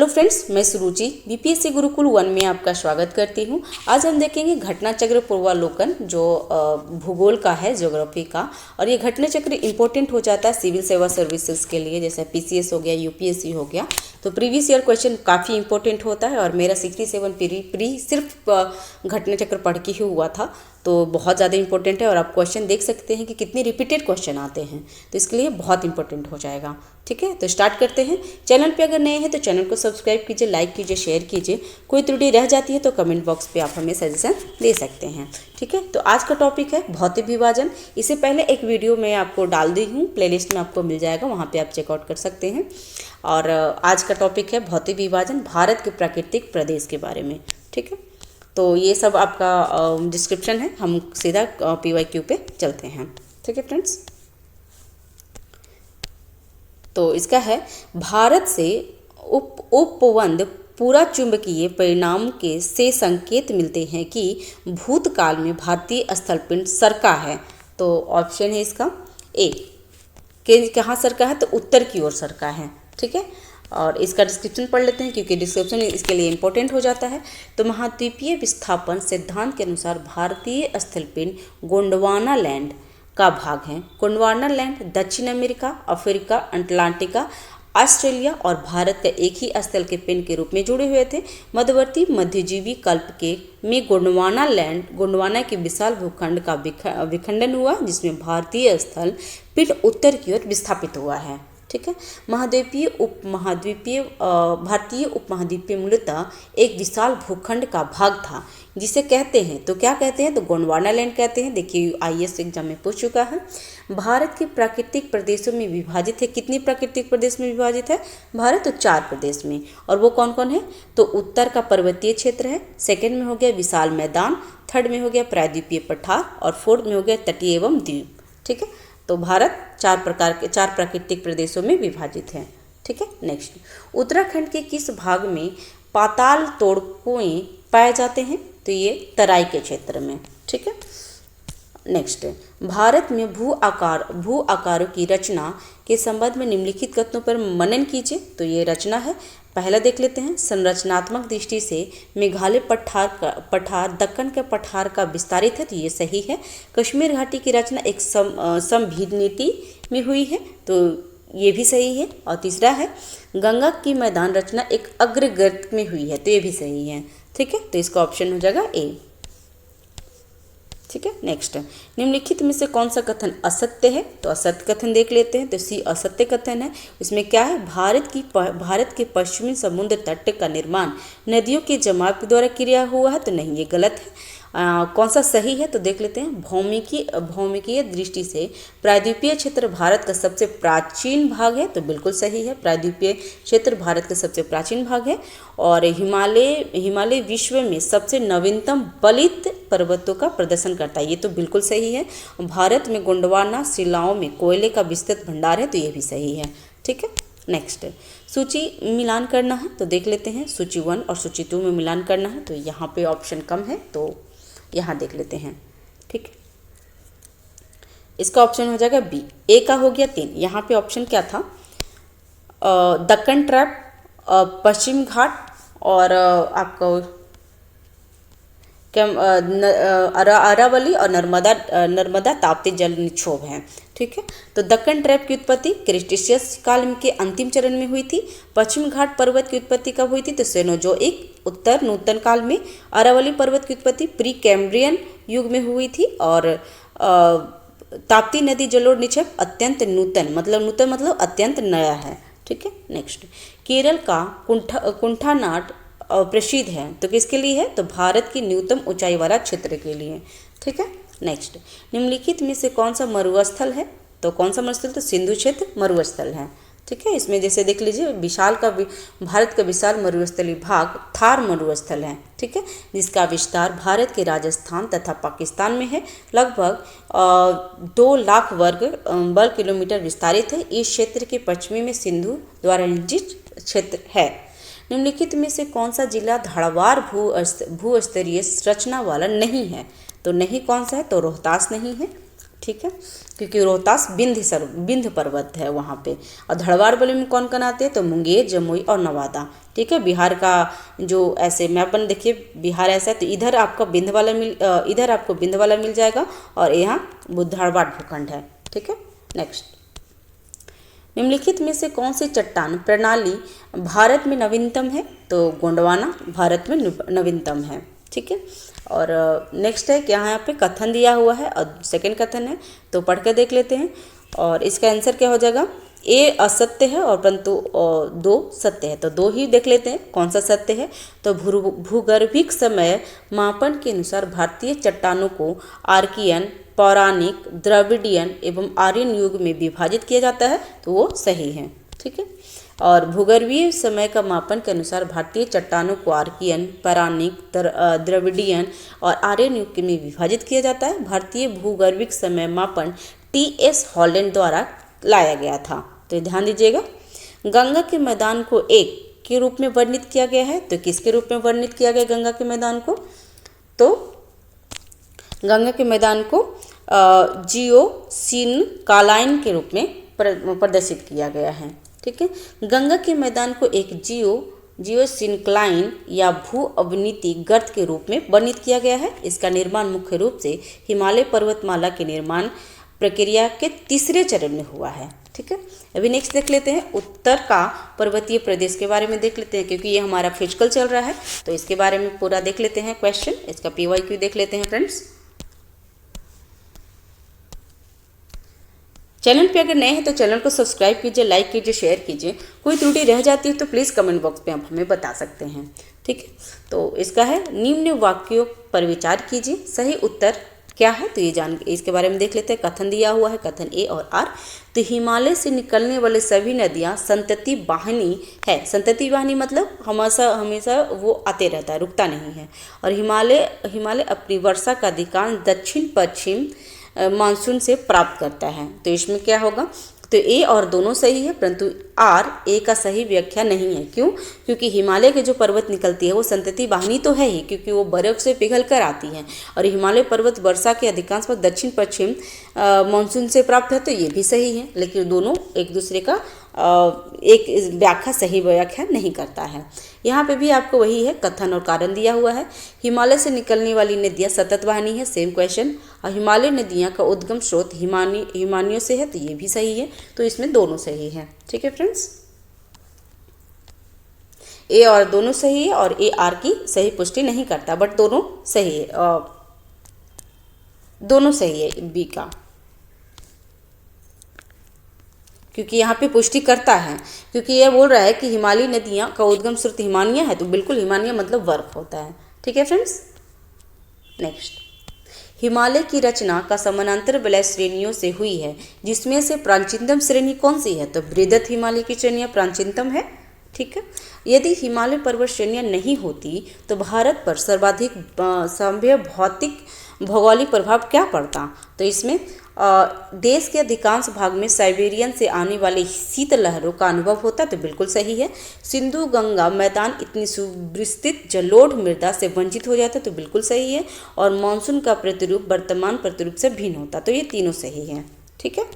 Hello friends, मैं सुरुचि BPSC Gurukul 1 में आपका स्वागत करती हूँ। आज हम देखेंगे घटना चक्र पूर्वावलोकन जो भूगोल का है, ज्योग्राफी का। और ये घटना चक्र इंपॉर्टेंट हो जाता है सिविल सेवा सर्विसेज के लिए, जैसे पीसीएस हो गया, यूपीएससी हो गया। तो प्रीवियस ईयर क्वेश्चन काफ़ी इंपॉर्टेंट होता है और मेरा 67 प्री सिर्फ घटना चक्र पढ़ के ही हुआ था, तो बहुत ज़्यादा इंपॉर्टेंट है। और आप क्वेश्चन देख सकते हैं कि कितने रिपीटेड क्वेश्चन आते हैं, तो इसके लिए बहुत इंपॉर्टेंट हो जाएगा। ठीक है, तो स्टार्ट करते हैं। चैनल पे अगर नए हैं तो चैनल को सब्सक्राइब कीजिए, लाइक कीजिए, शेयर कीजिए। कोई त्रुटि रह जाती है तो कमेंट बॉक्स पे आप हमें सजेशन दे सकते हैं। ठीक है, तो आज का टॉपिक है भौतिक विभाजन। इससे पहले एक वीडियो मैं आपको डाल दी हूँ, प्लेलिस्ट में आपको मिल जाएगा, वहाँ पर आप चेकआउट कर सकते हैं। और आज का टॉपिक है भौतिक विभाजन, भारत के प्राकृतिक प्रदेश के बारे में। ठीक है, तो ये सब आपका डिस्क्रिप्शन है, हम सीधा PYQ पे चलते हैं। ठीक है फ्रेंड्स, तो इसका है भारत से उपवंद पूरा चुंबकीय परिणाम के से संकेत मिलते हैं कि भूतकाल में भारतीय स्थलपिंड सरका है। तो ऑप्शन है इसका ए, कि कहाँ सरका है, तो उत्तर की ओर सरका है। ठीक है, और इसका डिस्क्रिप्शन पढ़ लेते हैं क्योंकि डिस्क्रिप्शन इसके लिए इंपॉर्टेंट हो जाता है। तो महाद्वीपीय विस्थापन सिद्धांत के अनुसार भारतीय स्थलपिंड गोंडवाना लैंड का भाग है। गोंडवाना लैंड दक्षिण अमेरिका, अफ्रीका, अटलांटिका, ऑस्ट्रेलिया और भारत का एक ही स्थल के पिंड के रूप में जुड़े हुए थे। मध्यवर्ती मध्यजीवी कल्प के में गोंडवाना के विशाल भूखंड का विखंडन हुआ, जिसमें भारतीय स्थल पिंड उत्तर की ओर विस्थापित हुआ है। ठीक है, भारतीय उपमहाद्वीपीय मूलतः एक विशाल भूखंड का भाग था, जिसे कहते हैं, तो क्या कहते हैं, तो गोंडवाना लैंड कहते हैं। देखिए IAS एग्जाम में पूछ चुका है। भारत के प्राकृतिक प्रदेशों में विभाजित है। कितनी प्राकृतिक प्रदेश में विभाजित है भारत? तो 4 प्रदेश में। और वो कौन कौन है? तो उत्तर का पर्वतीय क्षेत्र है, सेकंड में हो गया विशाल मैदान, थर्ड में हो गया प्रायद्वीपीय पठार और फोर्थ में हो गया तटीय एवं द्वीप। ठीक है, तो भारत 4 प्राकृतिक प्रदेशों में विभाजित है। ठीक है, नेक्स्ट, उत्तराखंड के किस भाग में पाताल तोड़ कुएं पाए जाते हैं? तो ये तराई के क्षेत्र में। ठीक है, नेक्स्ट, भारत में भू आकारों की रचना के संबंध में निम्नलिखित कथनों पर मनन कीजिए। तो ये रचना है, पहला देख लेते हैं। संरचनात्मक दृष्टि से मेघालय पठार दक्कन के पठार का विस्तारित है, तो ये सही है। कश्मीर घाटी की रचना एक समभीनीति में हुई है, तो ये भी सही है। और तीसरा है गंगा की मैदान रचना एक अग्रगर्त में हुई है, तो ये भी सही है। ठीक है, तो इसका ऑप्शन हो जाएगा ए। ठीक है, नेक्स्ट, निम्नलिखित में से कौन सा कथन असत्य है? तो असत्य कथन देख लेते हैं। तो सी असत्य कथन है। इसमें क्या है, भारत के पश्चिमी समुद्र तट का निर्माण नदियों के जमाव के द्वारा किया हुआ है, तो नहीं, ये गलत है। कौन सा सही है? तो देख लेते हैं। भौमिकीय दृष्टि से प्रायद्वीपीय क्षेत्र भारत का सबसे प्राचीन भाग है, तो बिल्कुल सही है। प्रायद्वीपीय क्षेत्र भारत का सबसे प्राचीन भाग है। और हिमालय विश्व में सबसे नवीनतम बलित पर्वतों का प्रदर्शन करता है, ये तो बिल्कुल सही है। भारत में गोंडवाना शिलाओं में कोयले का विस्तृत भंडार है, तो ये भी सही है। ठीक है, नेक्स्ट, सूची मिलान करना है, तो देख लेते हैं। सूची 1 और सूची 2 में मिलान करना है, तो यहाँ पे ऑप्शन कम है, तो यहाँ देख लेते हैं। ठीक है, इसका ऑप्शन हो जाएगा बी। ए का हो गया 3। यहाँ पे ऑप्शन क्या था? दक्कन ट्रैप, पश्चिम घाट और आपका अरावली और नर्मदा ताप्ती जल निक्षोभ हैं। ठीक है, तो दक्कन ट्रैप की उत्पत्ति क्रिटेशियस काल के अंतिम चरण में हुई थी। पश्चिम घाट पर्वत की उत्पत्ति कब हुई थी? तो सेनोजोइक उत्तर नूतन काल में। अरावली पर्वत की उत्पत्ति प्री कैम्ब्रियन युग में हुई थी। और ताप्ती नदी जलोढ़ निक्षेप अत्यंत नूतन मतलब अत्यंत नया है। ठीक है, नेक्स्ट, केरल का कुंठानाट प्रसिद्ध है, तो किसके लिए है? तो भारत की न्यूनतम ऊंचाई वाला क्षेत्र के लिए। ठीक है, नेक्स्ट, निम्नलिखित में से कौन सा मरुस्थल है? तो कौन सा मरुस्थल? तो सिंधु क्षेत्र मरुस्थल है। ठीक है, इसमें जैसे देख लीजिए, भारत का विशाल मरुस्थलीय भाग थार मरुस्थल है। ठीक है, जिसका विस्तार भारत के राजस्थान तथा पाकिस्तान में है। लगभग 2 लाख वर्ग किलोमीटर विस्तारित है। इस क्षेत्र के पश्चिमी में सिंधु द्वारा नियंत्रित क्षेत्र है। निम्नलिखित में से कौन सा जिला धारवाड़ भूस्तरीय रचना वाला नहीं है? तो नहीं कौन सा है? तो रोहतास नहीं है। ठीक है, क्योंकि रोहतास विंध्य पर्वत है वहाँ पे। और धड़वार बले में कौन कौन आते हैं, तो मुंगेर, जमुई और नवादा। ठीक है, बिहार का जो ऐसे मैप बन देखिए, बिहार ऐसा है तो इधर आपको विंध्य वाला मिल जाएगा और यहाँ धड़वार भूखंड है। ठीक है, नेक्स्ट, निम्नलिखित में से कौन सी चट्टान प्रणाली भारत में नवीनतम है, तो गोंडवाना भारत में नवीनतम है। ठीक है, और नेक्स्ट है क्या, यहाँ पे कथन दिया हुआ है और सेकंड कथन है, तो पढ़ कर देख लेते हैं। और इसका आंसर क्या हो जाएगा, ए असत्य है और परंतु दो सत्य है, तो दो ही देख लेते हैं कौन सा सत्य है। तो भूगर्भिक समय मापन के अनुसार भारतीय चट्टानों को आर्कियन, पौराणिक, द्रविडियन एवं आर्यन युग में विभाजित किया जाता है, तो वो सही है। ठीक है, और भूगर्भीय समय का मापन के अनुसार भारतीय चट्टानों को आर्कियन, पौराणिक, द्रविडियन और आर्यन युग में विभाजित किया जाता है। भारतीय भूगर्भिक समय मापन टी.एस. हॉलैंड द्वारा लाया गया था, तो ध्यान दीजिएगा। गंगा के मैदान को एक के रूप में वर्णित किया गया है, तो किसके रूप में वर्णित किया गया गंगा के मैदान को, तो गंगा के मैदान को जियोसिनक्लाइन के रूप में प्रदर्शित किया गया है। ठीक है, गंगा के मैदान को एक जियोसिनक्लाइन या भू अवनीति गर्त के रूप में वर्णित किया गया है। इसका निर्माण मुख्य रूप से हिमालय पर्वतमाला के निर्माण प्रक्रिया के तीसरे चरण में हुआ है। ठीक है, अभी नेक्स्ट देख लेते हैं उत्तर का पर्वतीय प्रदेश के बारे में देख लेते हैं, क्योंकि ये हमारा फिजिकल चल रहा है तो इसके बारे में पूरा देख लेते हैं क्वेश्चन। इसका PYQ देख लेते हैं फ्रेंड्स। चैनल पे अगर नए हैं तो चैनल को सब्सक्राइब कीजिए, लाइक कीजिए, शेयर कीजिए। कोई त्रुटि रह जाती है तो प्लीज़ कमेंट बॉक्स पे आप हमें बता सकते हैं। ठीक है, तो इसका है निम्न वाक्यों पर विचार कीजिए, सही उत्तर क्या है, तो ये इसके बारे में देख लेते हैं। कथन दिया हुआ है, कथन ए और आर। तो हिमालय से निकलने वाले सभी नदियाँ संतति वाहिनी है। संतति वाहिनी मतलब हमेशा वो आते रहता है, रुकता नहीं है। और हिमालय अपनी वर्षा का अधिकांश दक्षिण पश्चिम मानसून से प्राप्त करता है। तो इसमें क्या होगा, तो ए और दोनों सही है, परंतु आर ए का सही व्याख्या नहीं है। क्यों, क्योंकि हिमालय के जो पर्वत निकलती है वो संतति वाहिनी तो है ही, क्योंकि वो बर्फ से पिघल कर आती है। और हिमालय पर्वत वर्षा के अधिकांश पर दक्षिण पश्चिम मानसून से प्राप्त है, तो ये भी सही है। लेकिन दोनों एक दूसरे का एक व्याख्या सही व्याख्या नहीं करता है। यहाँ पे भी आपको वही है, कथन और कारण दिया हुआ है। हिमालय से निकलने वाली नदियाँ सतत वाहिनी है, सेम क्वेश्चन। और हिमालय नदियाँ का उद्गम स्रोत हिमानियों से है, तो ये भी सही है। तो इसमें दोनों सही है। ठीक है फ्रेंड्स, ए और दोनों सही है और ए आर की सही पुष्टि नहीं करता, बट दोनों सही है, दोनों सही है बी का, क्योंकि यहाँ पे पुष्टि करता है, क्योंकि यह बोल रहा है कि हिमालयी नदियाँ का उद्गम स्रोत हिमानिया है, तो बिल्कुल हिमानिया मतलब बर्फ होता है। ठीक है फ्रेंड्स, नेक्स्ट, हिमालय की रचना का समानांतर वलय श्रेणियों से हुई है, जिसमें से प्राचीनतम श्रेणी कौन सी है, तो बृहद हिमालय की श्रेणियाँ प्राचीनतम है। ठीक है, यदि हिमालय पर्वत श्रेणियाँ नहीं होती तो भारत पर सर्वाधिक संभाव्य भौगोलिक प्रभाव क्या पड़ता, तो इसमें देश के अधिकांश भाग में साइबेरियन से आने वाले शीतलहरों का अनुभव होता, तो बिल्कुल सही है। सिंधु गंगा मैदान इतनी सुविस्तृत जलोढ़ मृदा से वंचित हो जाता, तो बिल्कुल सही है। और मानसून का प्रतिरूप वर्तमान प्रतिरूप से भिन्न होता, तो ये तीनों सही है। ठीक है,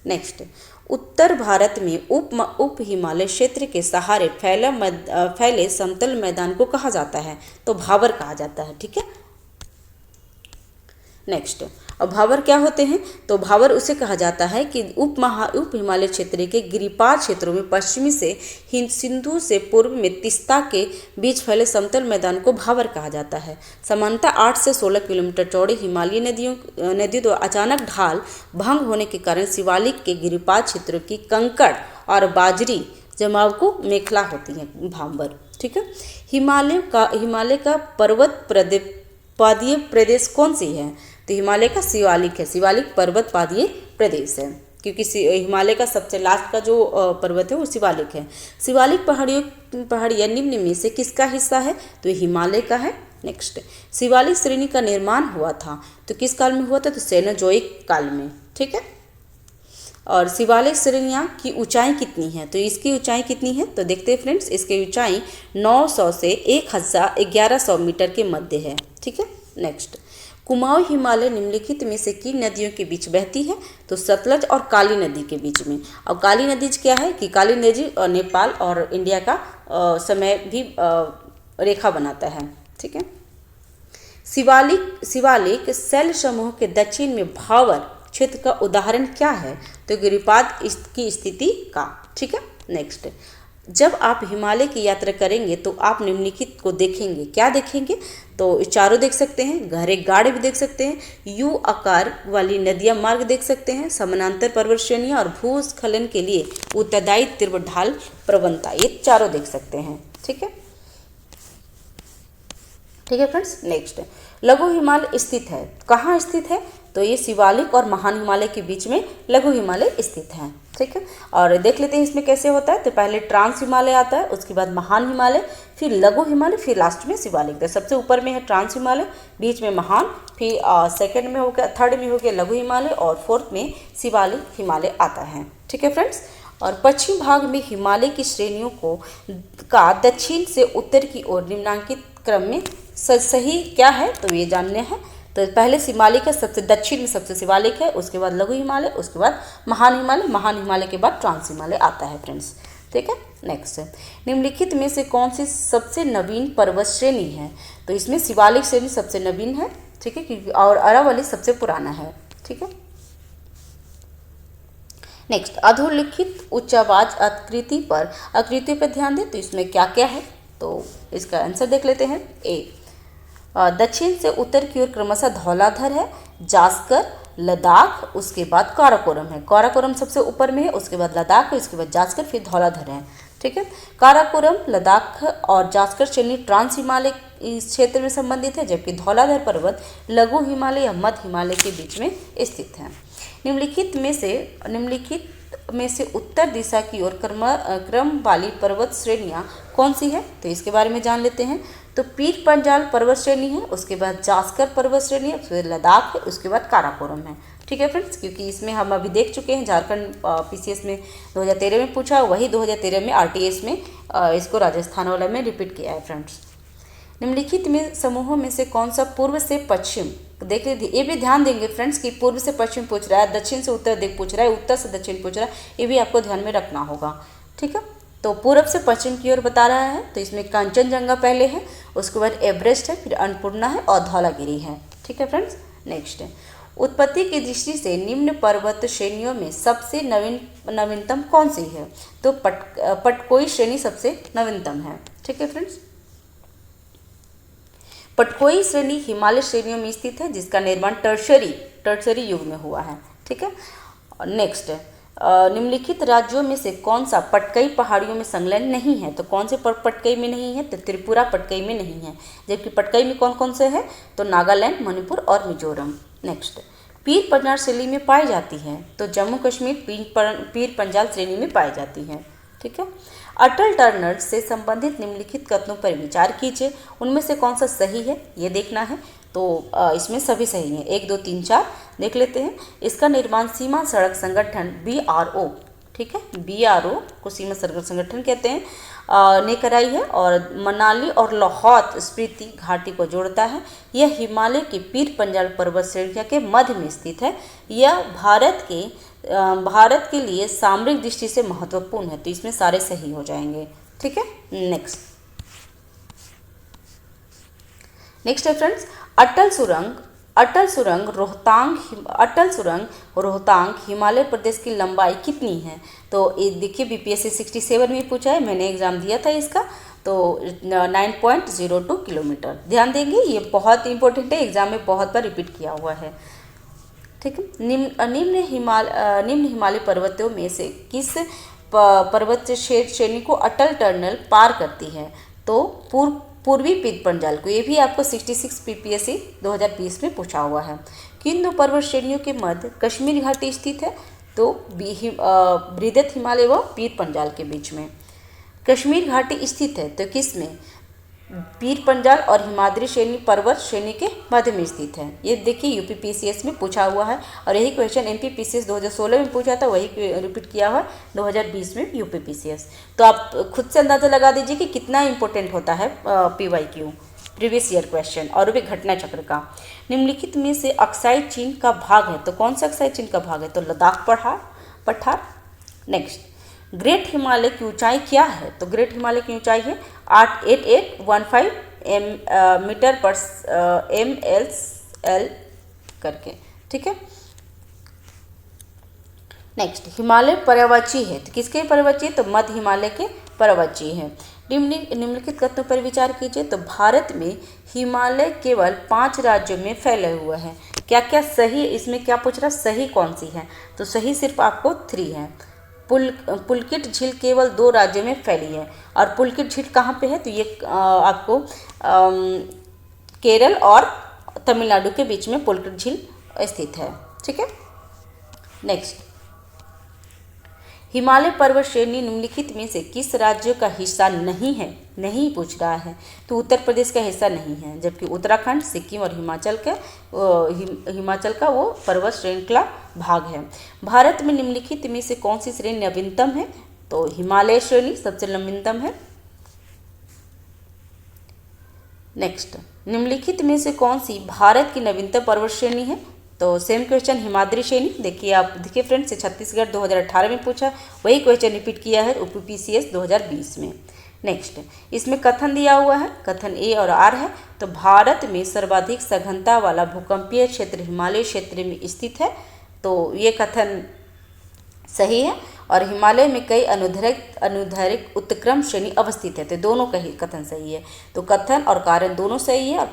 नेक्स्ट, उत्तर भारत में उप हिमालय क्षेत्र के सहारे फैले समतल मैदान को कहा जाता है, तो भावर कहा जाता है। ठीक है, नेक्स्ट, अब भावर क्या होते हैं, तो भावर उसे कहा जाता है कि उप हिमालय क्षेत्र के गिरिपार क्षेत्रों में पश्चिमी से सिंधु से पूर्व में तिस्ता के बीच फैले समतल मैदान को भावर कहा जाता है। सामान्यतः 8 से 16 किलोमीटर चौड़ी हिमालयी नदियों द्वारा अचानक ढाल भंग होने के कारण शिवालिक के गिरिपार क्षेत्रों की कंकड़ और बाजरी जमाव को मेखला होती है भावर। ठीक है, हिमालय का पर्वत पादीय प्रदेश कौन सी है, तो हिमालय का शिवालिक है। शिवालिक पर्वत पादीय प्रदेश है, क्योंकि हिमालय का सबसे लास्ट का जो पर्वत है वो शिवालिक है। शिवालिक पहाड़ियाँ निम्न में से किसका हिस्सा है, तो हिमालय का है। नेक्स्ट, शिवालिक श्रेणी का निर्माण हुआ था, तो किस काल में हुआ था, तो सेनोजोइक काल में। ठीक है, और शिवालिक श्रेणियाँ की ऊंचाई कितनी है, तो इसकी ऊंचाई कितनी है, तो देखते हैं फ्रेंड्स, इसकी ऊंचाई 900 से 1100 मीटर के मध्य है। ठीक है, नेक्स्ट, कुमाऊं हिमालय निम्नलिखित में से किन नदियों के बीच बहती है? तो सतलज और काली नदी के बीच में। और काली नदी क्या है कि काली नदी नेपाल और इंडिया का समय भी रेखा बनाता है। ठीक है। शिवालिक शैल समूह के दक्षिण में भावर क्षेत्र का उदाहरण क्या है? तो गिरिपाद की स्थिति का। ठीक है। नेक्स्ट, जब आप हिमालय की यात्रा करेंगे तो आप निम्नलिखित को देखेंगे। क्या देखेंगे? तो चारों देख सकते हैं, गहरे गाढ़ भी देख सकते हैं, यू आकार वाली नदियां मार्ग देख सकते हैं, समानांतर पर्वत श्रेणियां और भूस्खलन के लिए उत्तरदायी तीव्र ढाल प्रवणता, ये चारों देख सकते हैं। ठीक है। ठीक है फ्रेंड्स। नेक्स्ट, लघु हिमालय स्थित है। कहाँ स्थित है? तो ये शिवालिक और महान हिमालय के बीच में लघु हिमालय स्थित है। ठीक है। और देख लेते हैं इसमें कैसे होता है। तो पहले ट्रांस हिमालय आता है, उसके बाद महान हिमालय, फिर लघु हिमालय, फिर लास्ट में शिवालिक। तो सबसे ऊपर में है ट्रांस हिमालय, बीच में महान, फिर सेकंड में हो गया, थर्ड में हो गया लघु हिमालय और फोर्थ में शिवालिक हिमालय आता है। ठीक है फ्रेंड्स। और पश्चिम भाग में हिमालय की श्रेणियों का दक्षिण से उत्तर की ओर निम्नांकित क्रम में सही क्या है? तो ये जानने हैं। तो पहले शिवालिक है, सबसे दक्षिण में सबसे शिवालिक है, उसके बाद लघु हिमालय, उसके बाद महान हिमालय, महान हिमालय के बाद ट्रांस हिमालय आता है फ्रेंड्स। ठीक है। नेक्स्ट, निम्नलिखित में से कौन सी सबसे नवीन पर्वत श्रेणी है? तो इसमें शिवालिक श्रेणी सबसे नवीन है। ठीक है। क्योंकि और अरावली सबसे पुराना है। ठीक है। नेक्स्ट, अधोलिखित उच्च आवाज आकृति पर ध्यान दें। तो इसमें क्या क्या है? तो इसका आंसर देख लेते हैं। ए, दक्षिण से उत्तर की ओर क्रमशः धौलाधर है, जास्कर, लद्दाख, उसके बाद काराकोरम है। काराकोरम सबसे ऊपर में है, उसके बाद लद्दाख है, उसके बाद जास्कर, फिर धौलाधर है। ठीक है। काराकोरम, लद्दाख और जास्कर श्रेणी ट्रांस हिमालय इस क्षेत्र में संबंधित है, जबकि धौलाधर पर्वत लघु हिमालय या मध्य हिमालय के बीच में स्थित है। निम्नलिखित में से उत्तर दिशा की ओर क्रम वाली पर्वत श्रेणियाँ कौन सी है? तो इसके बारे में जान लेते हैं। तो पीर पंजाल पर्वत श्रेणी है, उसके बाद जास्कर पर्वत श्रेणी है, फिर लद्दाख है, उसके बाद काराकोरम है। ठीक है फ्रेंड्स। क्योंकि इसमें हम अभी देख चुके हैं, झारखंड पीसीएस में 2013 में पूछा, वही 2013 में आरटीएस में इसको राजस्थान वाला में रिपीट किया है फ्रेंड्स। निम्नलिखित में समूहों में से कौन सा पूर्व से पश्चिम? देख लीजिए, ये भी ध्यान देंगे फ्रेंड्स कि पूर्व से पश्चिम पूछ रहा है, दक्षिण से उत्तर देख पूछ रहा है, उत्तर से दक्षिण पूछ रहा है, ये भी आपको ध्यान में रखना होगा। ठीक है। तो पूर्व से पश्चिम की ओर बता रहा है, तो इसमें कंचनजंगा पहले है, उसके बाद एवरेस्ट है, फिर अन्नपूर्णा है और धौलागिरी है। ठीक है फ्रेंड्स। नेक्स्ट है, उत्पत्ति की दृष्टि से निम्न पर्वत श्रेणियों में सबसे नवीनतम कौन सी है? तो पटकोई श्रेणी सबसे नवीनतम है। ठीक है फ्रेंड्स। पटकोई श्रेणी हिमालय श्रेणियों में स्थित है, जिसका निर्माण टर्शरी युग में हुआ है। ठीक है। नेक्स्ट, निम्नलिखित राज्यों में से कौन सा पटकई पहाड़ियों में संलग्न नहीं है? तो कौन से पटकई में नहीं है? तो त्रिपुरा पटकई में नहीं है। जबकि पटकई में कौन कौन से है? तो नागालैंड, मणिपुर और मिजोरम। नेक्स्ट, पीर पंजाल श्रेणी में पाई जाती है? तो जम्मू कश्मीर पीर पंजाल श्रेणी में पाई जाती है। ठीक है। अटल टनल से संबंधित निम्नलिखित कथनों पर विचार कीजिए, उनमें से कौन सा सही है ये देखना है। तो इसमें सभी सही हैं, 1, 2, 3, 4 देख लेते हैं। इसका निर्माण सीमा सड़क संगठन BRO, ठीक है, BRO को सीमा सड़क संगठन कहते हैं, ने कराई है और मनाली और लाहौल स्पीति घाटी को जोड़ता है। यह हिमालय की पीर पंजाल पर्वत श्रेणी के मध्य में स्थित है। यह भारत के लिए सामरिक दृष्टि से महत्वपूर्ण है। तो इसमें सारे सही हो जाएंगे। ठीक है। नेक्स्ट है फ्रेंड्स, अटल सुरंग रोहतांग हिमालय प्रदेश की लंबाई कितनी है? तो ये देखिए बीपीएससी 67 में पूछा है, मैंने एग्जाम दिया था इसका। तो 9.02 किलोमीटर। ध्यान देंगे, ये बहुत इंपॉर्टेंट है, एग्जाम में बहुत बार रिपीट किया हुआ है। ठीक है। निम्न हिमालय पर्वतों में से किस पर्वत श्रेणी को अटल टनल पार करती है? तो पूर्वी पीर पंजाल को। ये भी आपको 66 पीपीएससी 2020 में पूछा हुआ है। किन दो पर्वत श्रेणियों के मध्य कश्मीर घाटी स्थित है? तो बृहद हिमालय व पीर पंजाल के बीच में कश्मीर घाटी स्थित है। तो किस में? पीर पंजाल और हिमाद्री श्रेणी पर्वत श्रेणी के मध्य में स्थित है। ये देखिए यूपीपीसीएस में पूछा हुआ है और यही क्वेश्चन एमपीपीसीएस 2016 में पूछा था, वही रिपीट किया हुआ 2020 में यूपीपीसीएस। तो आप खुद से अंदाजा लगा दीजिए कि कितना इंपॉर्टेंट होता है पीवाईक्यू। प्रीवियस ईयर क्वेश्चन, और भी घटना चक्र का। निम्नलिखित में से अक्साई चीन का भाग है, तो कौन सा अक्साई चीन का भाग है, तो लद्दाख पठार। नेक्स्ट, ग्रेट हिमालय की ऊंचाई क्या है, तो ग्रेट हिमालय की ऊंचाई है 8815 मीटर पर ML करके, ठीक है। नेक्स्ट, हिमालय पर्वतीय है, तो किसके पर्वतीय, तो मध्य हिमालय के पर्वतीय है। निम्नलिखित कथनों पर विचार कीजिए, तो भारत में हिमालय केवल 5 राज्यों में फैले हुए हैं। क्या क्या सही, इसमें क्या पूछ रहा, सही कौन सी है, तो सही सिर्फ आपको 3 है। पुलकित झील केवल 2 राज्यों में फैली है, और पुलकित झील कहाँ पे है, तो ये आपको केरल और तमिलनाडु के बीच में पुलकित झील स्थित है, ठीक है। नेक्स्ट, हिमालय पर्वत श्रेणी निम्नलिखित में से किस राज्य का हिस्सा नहीं है, नहीं पूछ रहा है, तो उत्तर प्रदेश का हिस्सा नहीं है, जबकि उत्तराखंड, सिक्किम और हिमाचल का वो पर्वत श्रृंखला भाग है। भारत में निम्नलिखित में से कौन सी श्रेणी नवीनतम है, तो हिमालय श्रेणी सबसे नवीनतम है। नेक्स्ट, निम्नलिखित में से कौन सी भारत की नवीनतम पर्वत श्रेणी है, तो सेम क्वेश्चन हिमाद्री श्रेणी। देखिए फ्रेंड्स, छत्तीसगढ़ 2018 में पूछा, वही क्वेश्चन रिपीट किया है UPPCS 2020 में। नेक्स्ट, इसमें कथन दिया हुआ है, कथन A और R है, तो भारत में सर्वाधिक सघनता वाला भूकंपीय क्षेत्र हिमालय क्षेत्र में स्थित है, तो ये कथन सही है। और हिमालय में कई अनुदैर्घ्य उत्क्रम श्रेणी अवस्थित है, तो दोनों का ही कथन सही है। तो कथन और कारण दोनों सही है, और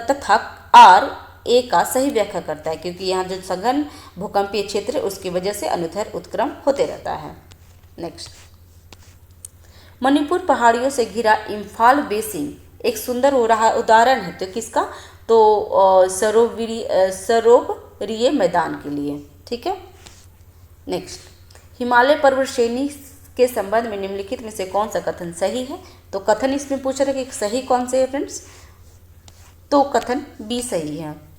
तथा R ए का सही व्याख्या करता है, क्योंकि यहाँ जो सघन भूकंपीय क्षेत्र है उसकी वजह से अनुदैर्घ्य उत्क्रम होते रहता है। नेक्स्ट, मणिपुर पहाड़ियों से घिरा इम्फाल बेसिन एक सुंदर उदाहरण है, तो किसका, तो सरोवरीय मैदान के लिए, ठीक है। नेक्स्ट, हिमालय पर्वत श्रेणी के संबंध में निम्नलिखित में से कौन सा कथन सही है, तो कथन इसमें पूछ रहे कि सही कौन से है फ्रेंड्स, तो कथन B सही है,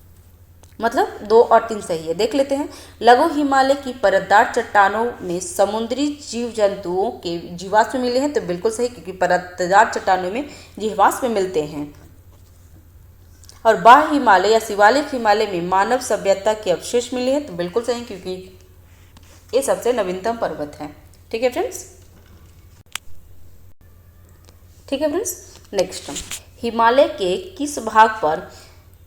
मतलब 2 और 3 सही है। देख लेते हैं, लघु हिमालय की परतदार चट्टानों में समुद्री जीव जंतुओं के जीवाश्म मिले हैं, तो बिल्कुल सही, क्योंकि परतदार चट्टानों में जीवाश्म मिलते हैं। और बाह्य हिमालय या शिवालिक हिमालय में मानव सभ्यता के अवशेष मिले हैं, तो बिल्कुल सही, क्योंकि ये सबसे नवीनतम पर्वत है, ठीक है फ्रेंड्स। ठीक है फ्रेंड्स, नेक्स्ट, हिमालय के किस भाग पर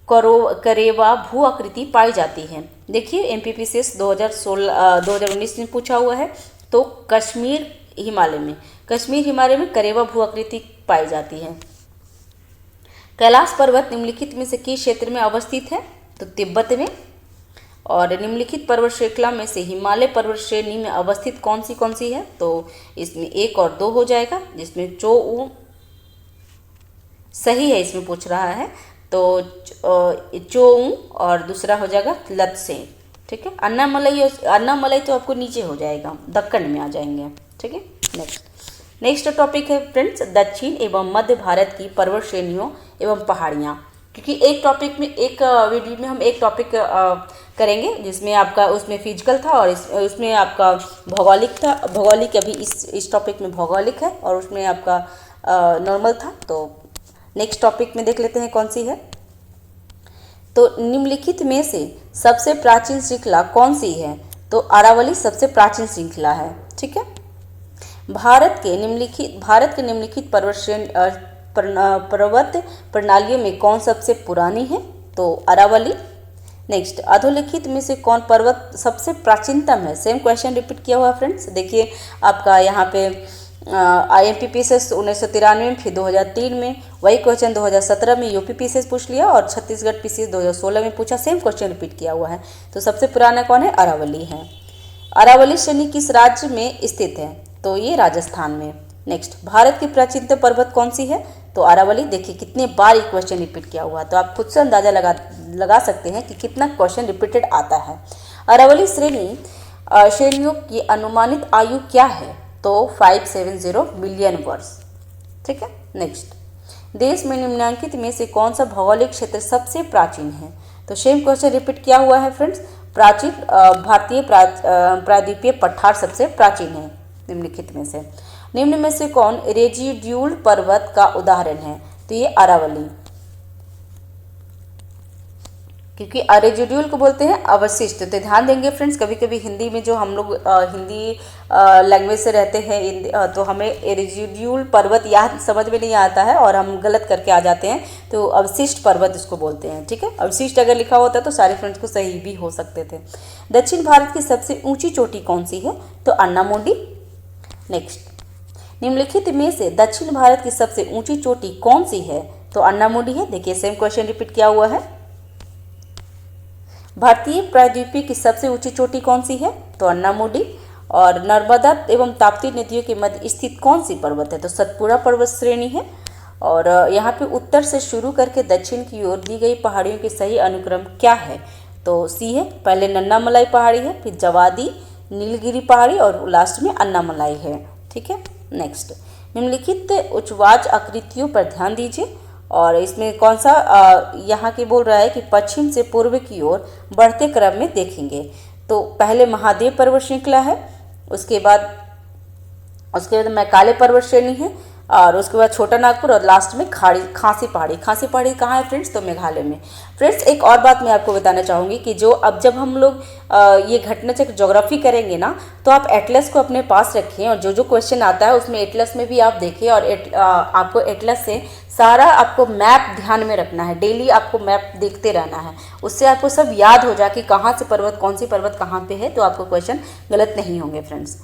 करेवा भू आकृति पाई जाती है, देखिए MPPCS 2019 में पूछा हुआ है, तो कश्मीर हिमालय में करेवा भू आकृति पाई जाती है। कैलाश पर्वत निम्नलिखित में से किस क्षेत्र में अवस्थित है, तो तिब्बत में। और निम्नलिखित पर्वत श्रृंखला में से हिमालय पर्वत श्रेणी में अवस्थित कौन सी है, तो इसमें 1 और 2 हो जाएगा, जिसमें चोऊ सही है, इसमें पूछ रहा है, तो चोऊ और दूसरा हो जाएगा लत्सेन, ठीक है। अन्नामलई तो आपको नीचे हो जाएगा, दक्कन में आ जाएंगे, ठीक है। नेक्स्ट टॉपिक है फ्रेंड्स, दक्षिण एवं मध्य भारत की पर्वत श्रेणियों एवं पहाड़ियाँ, क्योंकि एक टॉपिक में एक वीडियो में हम एक टॉपिक करेंगे, जिसमें आपका उसमें फिजिकल था और उसमें आपका भौगोलिक था। भौगोलिक अभी इस टॉपिक में भौगोलिक है और उसमें आपका नॉर्मल था। तो नेक्स्ट टॉपिक में देख लेते हैं कौन सी है। तो निम्नलिखित में से सबसे प्राचीन श्रृंखला कौन सी है, तो अरावली सबसे प्राचीन श्रृंखला है, ठीक है। भारत के निम्नलिखित पर्वत प्रणालियों में कौन सबसे पुरानी है, तो अरावली। नेक्स्ट, अधोलिखित में से कौन पर्वत सबसे प्राचीनतम है, सेम क्वेश्चन रिपीट किया हुआ फ्रेंड्स। देखिए आपका यहाँ पे IMPPCS 1993 में, फिर 2003 में, वही क्वेश्चन 2017 में UPPCS पूछ लिया और छत्तीसगढ़ PCS 2016 में पूछा, सेम क्वेश्चन रिपीट किया हुआ है। तो सबसे पुराना कौन है, अरावली है। अरावली श्रेणी किस राज्य में स्थित है, तो ये राजस्थान में। नेक्स्ट, भारत की प्राचीनतम पर्वत कौन सी है, तो अरावली। देखिए कितने बार ये क्वेश्चन रिपीट किया हुआ है, तो आप खुद से अंदाजा लगा सकते हैं कि कितना क्वेश्चन रिपीटेड आता है। अरावली श्रेणियों की अनुमानित आयु क्या है, तो 570 मिलियन वर्ष, ठीक है। नेक्स्ट, देश में निम्नलिखित में से कौन सा भौगोलिक क्षेत्र सबसे प्राचीन है, तो सेम क्वेश्चन रिपीट किया हुआ है फ्रेंड्स। भारतीय प्रायद्वीपीय पठार सबसे प्राचीन है निम्नलिखित में से। निम्न में से कौन रेजिड्यूल पर्वत का उदाहरण है, तो ये अरावली, क्योंकि रेजिड्यूल को बोलते हैं अवशिष्ट। तो ध्यान देंगे फ्रेंड्स, कभी कभी हिंदी में जो हम लोग हिंदी लैंग्वेज से रहते हैं तो हमें रेजिड्यूल पर्वत याद समझ में नहीं आता है और हम गलत करके आ जाते हैं, तो अवशिष्ट पर्वत इसको बोलते हैं। ठीक है, अवशिष्ट अगर लिखा होता तो सारे फ्रेंड्स को सही भी हो सकते थे। दक्षिण भारत की सबसे ऊंची चोटी कौन सी है? तो अन्नामुडी। नेक्स्ट, निम्नलिखित में से दक्षिण भारत की सबसे ऊंची चोटी कौन सी है? तो अन्नामुडी है। देखिए सेम क्वेश्चन रिपीट किया हुआ है। भारतीय प्रायद्वीपीय की सबसे ऊंची चोटी कौन सी है? तो अन्नामुडी। और नर्मदा एवं ताप्ती नदियों के मध्य स्थित कौन सी पर्वत है? तो सतपुड़ा पर्वत श्रेणी है। और यहाँ पे उत्तर से शुरू करके दक्षिण की ओर दी गई पहाड़ियों के सही अनुक्रम क्या है? तो सी है, पहले नन्नामलाई पहाड़ी है, फिर जवादी, नीलगिरी पहाड़ी और लास्ट में अन्नामलाई है। ठीक है, नेक्स्ट, निम्नलिखित उच्चवाच आकृतियों पर ध्यान दीजिए और इसमें कौन सा यहाँ की बोल रहा है कि पश्चिम से पूर्व की ओर बढ़ते क्रम में देखेंगे। तो पहले महादेव पर्वत श्रृंखला है, उसके बाद मैकाले पर्वत श्रेणी है और उसके बाद छोटा नागपुर और लास्ट में खासी पहाड़ी। खासी पहाड़ी कहाँ है फ्रेंड्स? तो मेघालय में। फ्रेंड्स एक और बात मैं आपको बताना चाहूँगी कि जब हम लोग ये घटना चक्र ज्योग्राफी करेंगे ना, तो आप एटलस को अपने पास रखें और जो क्वेश्चन आता है उसमें एटलस में भी आप देखें और आपको एटलस से सारा आपको मैप ध्यान में रखना है। डेली आपको मैप देखते रहना है, उससे आपको सब याद हो जाए कि कहाँ से पर्वत, कौन सी पर्वत कहाँ पे है, तो आपको क्वेश्चन गलत नहीं होंगे फ्रेंड्स।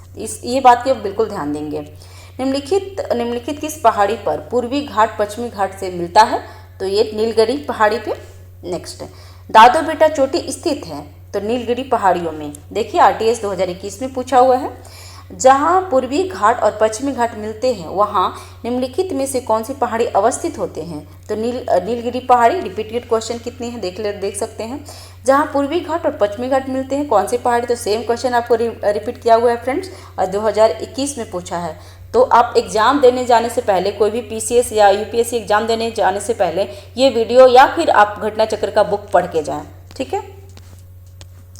ये बात की आप बिल्कुल ध्यान देंगे। निम्नलिखित किस पहाड़ी पर पूर्वी घाट पश्चिमी घाट से मिलता है? तो ये नीलगिरी पहाड़ी पे। नेक्स्ट, दादो बेटा चोटी स्थित है? तो नीलगिरी पहाड़ियों में। देखिए RTS 2021 में पूछा हुआ है। जहाँ पूर्वी घाट और पश्चिमी घाट मिलते हैं वहाँ निम्नलिखित में से कौन सी पहाड़ी अवस्थित होते हैं? तो नीलगिरी पहाड़ी। रिपीटेड क्वेश्चन कितने हैं देख सकते हैं। जहाँ पूर्वी घाट और पश्चिमी घाट मिलते हैं कौन सी पहाड़ी? तो सेम क्वेश्चन आपको रिपीट किया हुआ है फ्रेंड्स और 2021 में पूछा है। तो आप एग्ज़ाम देने जाने से पहले, कोई भी PCS या UPSC एग्ज़ाम देने जाने से पहले ये वीडियो या फिर आप घटना चक्र का बुक पढ़ के जाएं। ठीक है,